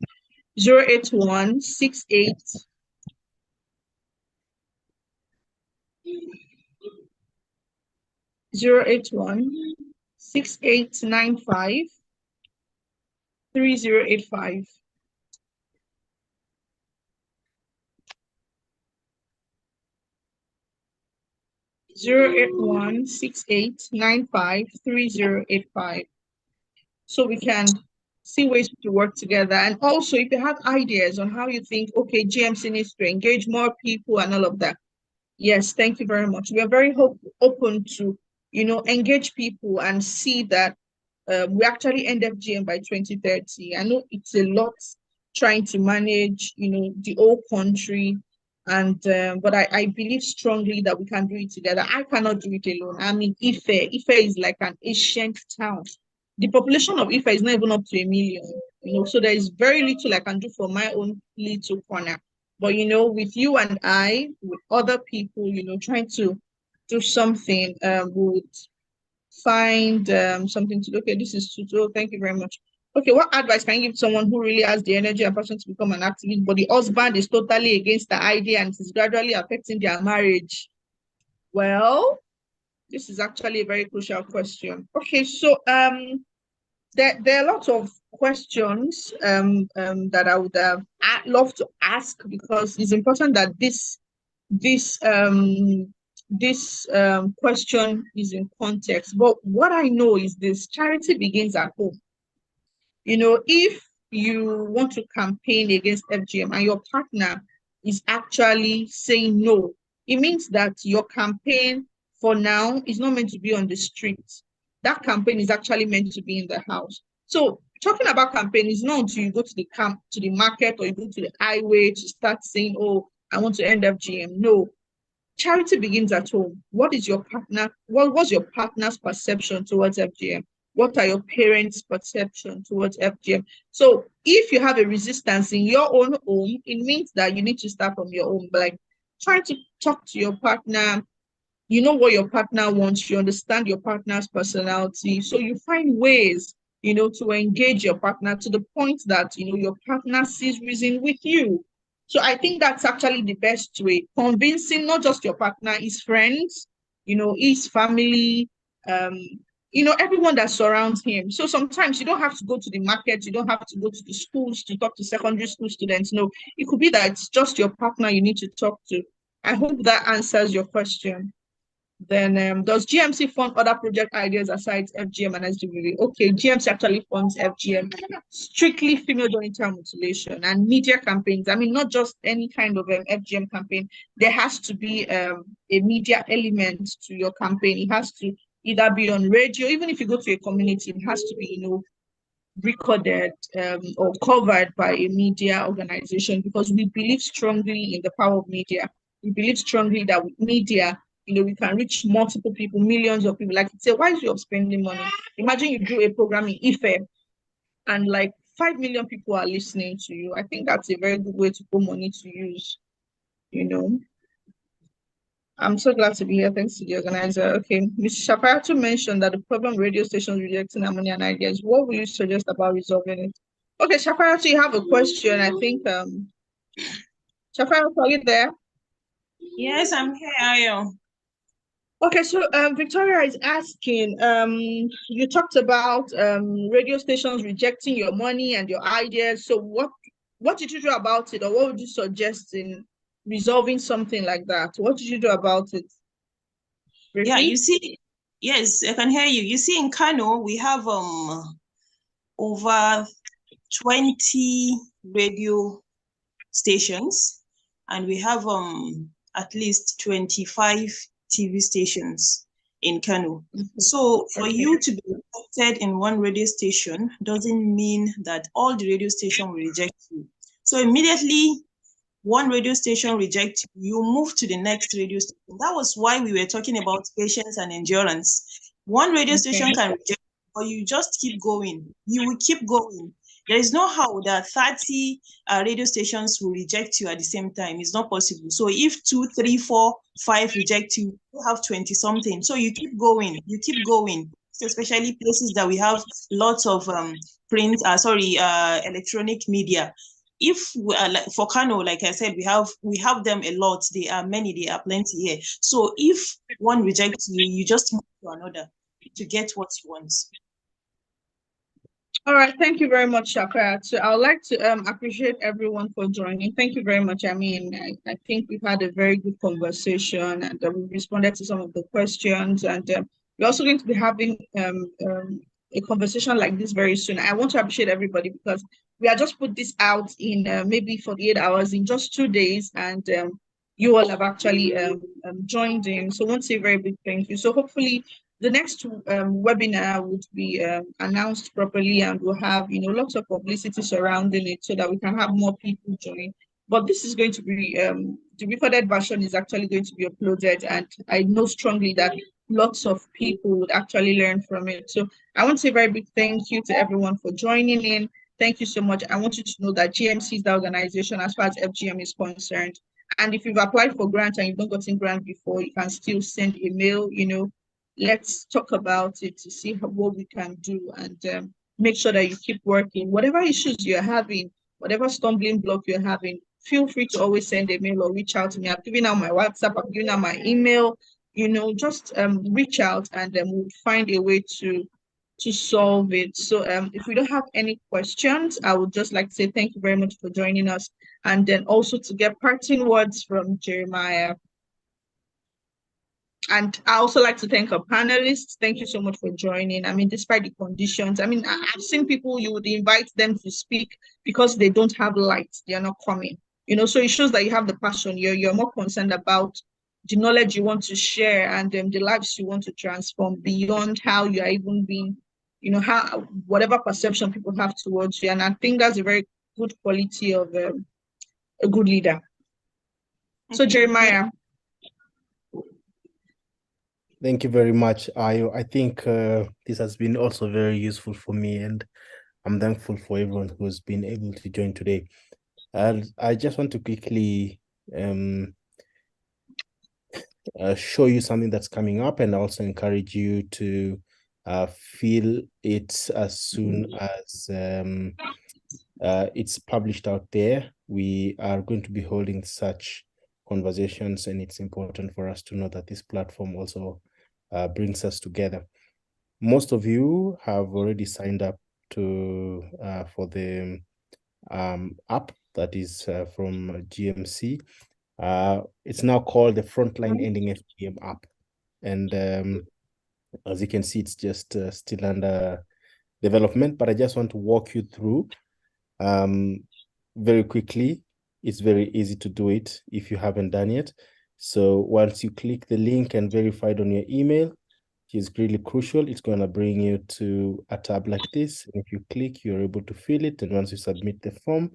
081 68 081 6895 3085. 081 6895 3085. So we can see ways to work together. And also, if you have ideas on how you think, okay, GMC needs to engage more people and all of that, yes, thank you very much. We are very open to, engage people and see that we actually end FGM by 2030. I know it's a lot trying to manage, the whole country, and but I believe strongly that we can do it together. I cannot do it alone. I mean, Ife is like an ancient town. The population of Ife is not even up to 1 million, so there is very little I can do for my own little corner. But with you and I, with other people, trying to do something, would find something to look at. This is tutorial. Thank you very much. Okay, what advice can you give someone who really has the energy and passion to become an activist, but the husband is totally against the idea and it is gradually affecting their marriage? Well, this is actually a very crucial question. Okay, so there are lots of questions that I would love to ask, because it's important that this question is in context. But what I know is this: charity begins at home. If you want to campaign against FGM and your partner is actually saying no, it means that your campaign for now is not meant to be on the street. That campaign is actually meant to be in the house. So talking about campaign is not until you go to the market, or you go to the highway to start saying, oh, I want to end FGM. No, charity begins at home. What was your partner's perception towards FGM? What are your parents' perception towards FGM? So if you have a resistance in your own home, it means that you need to start from your home. Like, trying to talk to your partner, you know what your partner wants, you understand your partner's personality. So you find ways, to engage your partner to the point that, your partner sees reason with you. So I think that's actually the best way. Convincing not just your partner, his friends, his family, everyone that surrounds him. So sometimes you don't have to go to the market, you don't have to go to the schools to talk to secondary school students. No, it could be that it's just your partner you need to talk to. I hope that answers your question. Then does GMC fund other project ideas aside FGM and SWV? Okay, GMC actually funds FGM, strictly female genital mutilation, and media campaigns. I mean, not just any kind of FGM campaign. There has to be a media element to your campaign. It has to either be on radio, even if you go to a community, it has to be, recorded or covered by a media organization, because we believe strongly in the power of media. We believe strongly that with media, we can reach multiple people, millions of people. Like, say, why is you spending money? Imagine you do a program in Ife and like 5 million people are listening to you. I think that's a very good way to put money to use. I'm so glad to be here. Thanks to the organizer. Okay, Ms. Shafayatu mentioned that the problem radio stations rejecting harmony and ideas. What will you suggest about resolving it? Okay, Shafayatu, you have a question. I think Shafayatu, are you there? Yes, I'm here. Are you? Okay, so Victoria is asking, you talked about radio stations rejecting your money and your ideas. So what what did you do about it, or what would you suggest in resolving something like that? What did you do about it? Yeah, Briefly? you see, yes, I can hear you. You see, in Kano, we have over 20 radio stations, and we have at least 25 TV stations in Kano. So for you to be elected in one radio station doesn't mean that all the radio station will reject you. So immediately one radio station rejects you, you move to the next radio station. That was why we were talking about patience and endurance. One radio station can reject, but you just keep going. You will keep going. There is no how that 30 radio stations will reject you at the same time. It's not possible. So if 2, 3, 4, 5 reject you, you have 20 something. So you keep going. You keep going. Especially places that we have lots of print, electronic media. If we are like for Kano, like I said, we have them a lot. They are many, they are plenty here. So if one rejects you, you just move to another to get what you want. All right, thank you very much, Shakira. So I would like to appreciate everyone for joining. Thank you very much. I mean, I think we've had a very good conversation, and we've responded to some of the questions, and we're also going to be having a conversation like this very soon. I want to appreciate everybody because we have just put this out in maybe 48 hours, in just 2 days, and you all have actually joined in. So I want to say a very big thank you. So hopefully the next webinar would be announced properly, and we'll have lots of publicity surrounding it so that we can have more people join. But this is going to be the recorded version is actually going to be uploaded, and I know strongly that lots of people would actually learn from it. So I want to say a very big thank you to everyone for joining in. Thank you so much. I want you to know that GMC is the organization as far as FGM is concerned. And if you've applied for grant and you've not gotten grant before, you can still send a mail, let's talk about it to see what we can do, and make sure that you keep working. Whatever issues you're having, whatever stumbling block you're having, feel free to always send a mail or reach out to me. I've given out my WhatsApp, I've given out my email. Just reach out, and we'll find a way to solve it. So if we don't have any questions, I would just like to say thank you very much for joining us, and then also to get parting words from Jeremiah. And I also like to thank our panelists. Thank you so much for joining. I mean, despite the conditions, I mean, I've seen people, you would invite them to speak because they don't have lights, they are not coming. So it shows that you have the passion. You're more concerned about the knowledge you want to share, and the lives you want to transform beyond how you are even being, how whatever perception people have towards you. And I think that's a very good quality of a good leader. So Jeremiah. Thank you very much, Ayo. I think this has been also very useful for me, and I'm thankful for everyone who's been able to join today. I just want to quickly show you something that's coming up, and also encourage you to feel it as soon as it's published out there. We are going to be holding such conversations, and it's important for us to know that this platform also brings us together. Most of you have already signed up to for the app that is from GMC. It's now called the Frontline Ending FGM app, and as you can see, it's just still under development. But I just want to walk you through very quickly. It's very easy to do it if you haven't done it. So once you click the link and verify it on your email, which is really crucial, it's going to bring you to a tab like this. And if you click, you're able to fill it. And once you submit the form,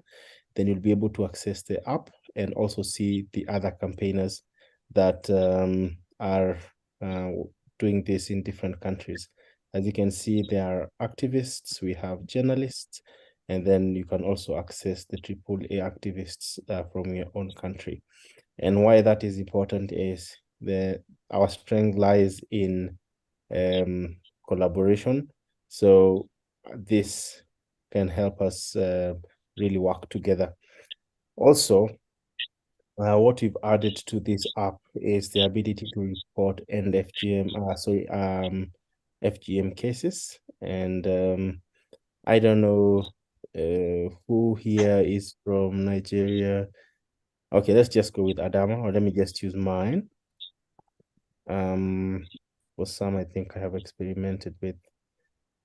then you'll be able to access the app and also see the other campaigners that are doing this in different countries. As you can see, there are activists, we have journalists, and then you can also access the AAA activists from your own country. And why that is important is our strength lies in collaboration. So this can help us really work together. Also, what we've added to this app is the ability to report end FGM cases. And I don't know who here is from Nigeria? Okay, let's just go with Adama, or let me just use mine. For some, I think I have experimented with.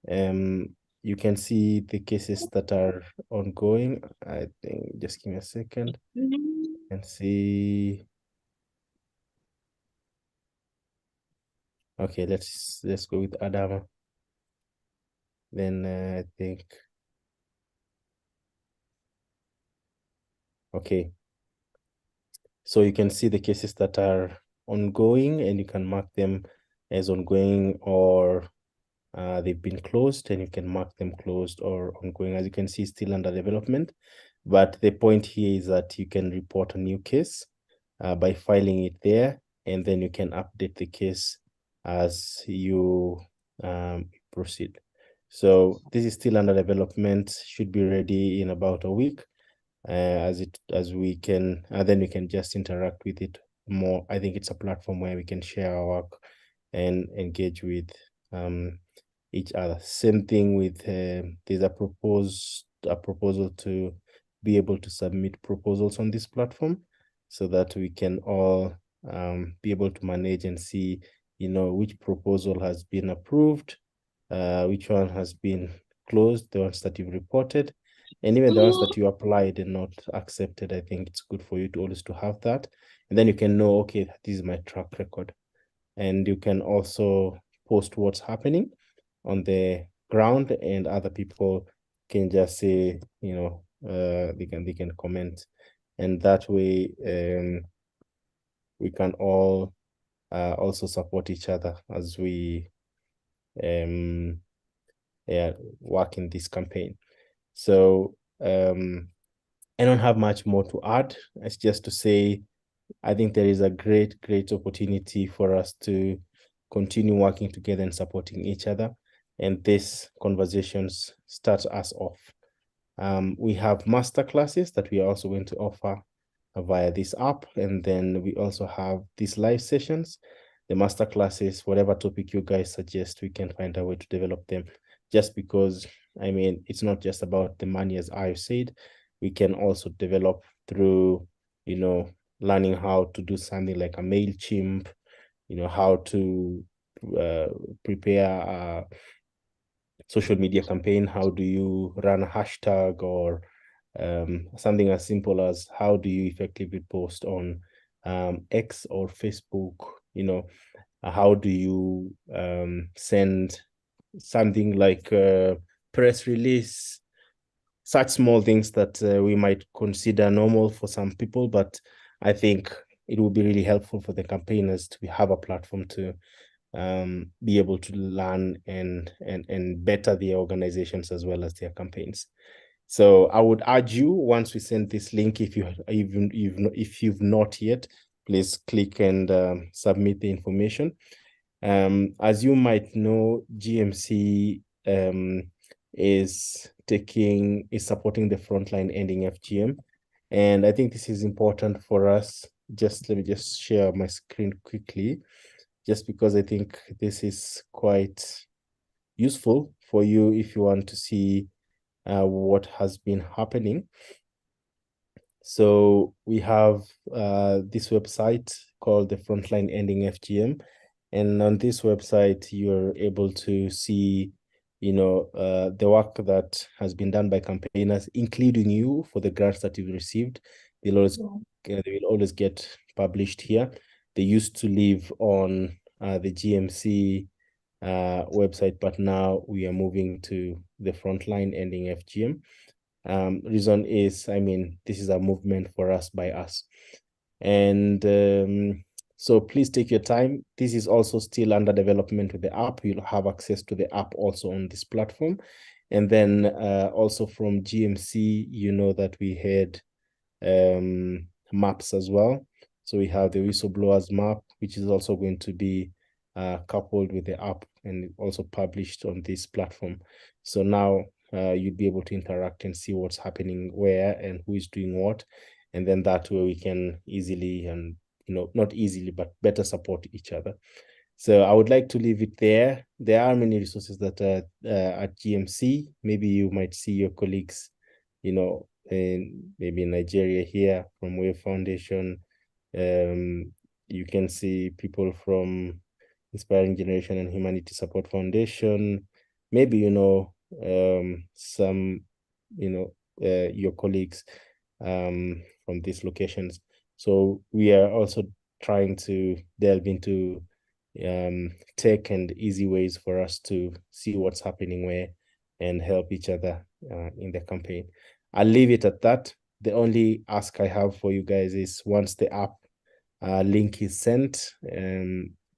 You can see the cases that are ongoing. I think, just give me a second and see. Okay, let's go with Adama. Then I think, okay. So you can see the cases that are ongoing, and you can mark them as ongoing, or they've been closed, and you can mark them closed or ongoing. As you can see, still under development. But the point here is that you can report a new case by filing it there, and then you can update the case as you proceed. So this is still under development, should be ready in about a week. As we can, then we can just interact with it more. I think it's a platform where we can share our work and engage with each other. Same thing with there's a proposal to be able to submit proposals on this platform, so that we can all be able to manage and see, which proposal has been approved, which one has been closed, the ones that you've reported, and even the ones that you applied and not accepted. I think it's good for you to always to have that. And then you can know, okay, this is my track record. And you can also post what's happening on the ground, and other people can just say, they can comment. And that way, we can all also support each other as we work in this campaign. So I don't have much more to add. It's just to say, I think there is a great opportunity for us to continue working together and supporting each other. And these conversations start us off. We have master classes that we are also going to offer via this app. And then we also have these live sessions. The master classes, whatever topic you guys suggest, we can find a way to develop them. Just because, I mean, it's not just about the money, as I said. We can also develop through, learning how to do something like a MailChimp, how to prepare a social media campaign. How do you run a hashtag, or something as simple as how do you effectively post on X or Facebook? How do you send something like a press release? Such small things that we might consider normal for some people, but I think it will be really helpful for the campaigners to have a platform to be able to learn and better their organizations as well as their campaigns. So I would urge you, once we send this link, if you've not yet, please click and submit the information. As you might know, GMC is supporting the frontline ending FGM. And I think this is important for us. Let me just share my screen quickly, just because I think this is quite useful for you if you want to see what has been happening. So we have this website called the Frontline Ending FGM. And on this website, you're able to see, the work that has been done by campaigners, including you, for the grants that you've received. They will always get published here. They used to live on the GMC website, but now we are moving to the Frontline Ending FGM. Reason is, I mean, this is a movement for us by us. And so please take your time. This is also still under development with the app. You'll have access to the app also on this platform. And then also from GMC, that we had maps as well. So we have the whistleblowers map, which is also going to be coupled with the app and also published on this platform. So now you'd be able to interact and see what's happening where and who is doing what. And then that way we can easily and, not easily, but better support each other. So I would like to leave it there. There are many resources that are at GMC. Maybe you might see your colleagues you know, in maybe Nigeria here from Wave Foundation. You can see people from Inspiring Generation and Humanity Support Foundation, maybe, you know, some, you know, your colleagues from these locations. So we are also trying to delve into tech and easy ways for us to see what's happening where and help each other in the campaign. I'll leave it at that. The only ask I have for you guys is once the app link is sent,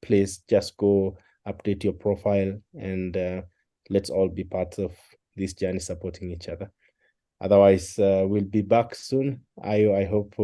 please just go update your profile and let's all be part of this journey supporting each other. Otherwise, we'll be back soon. I hope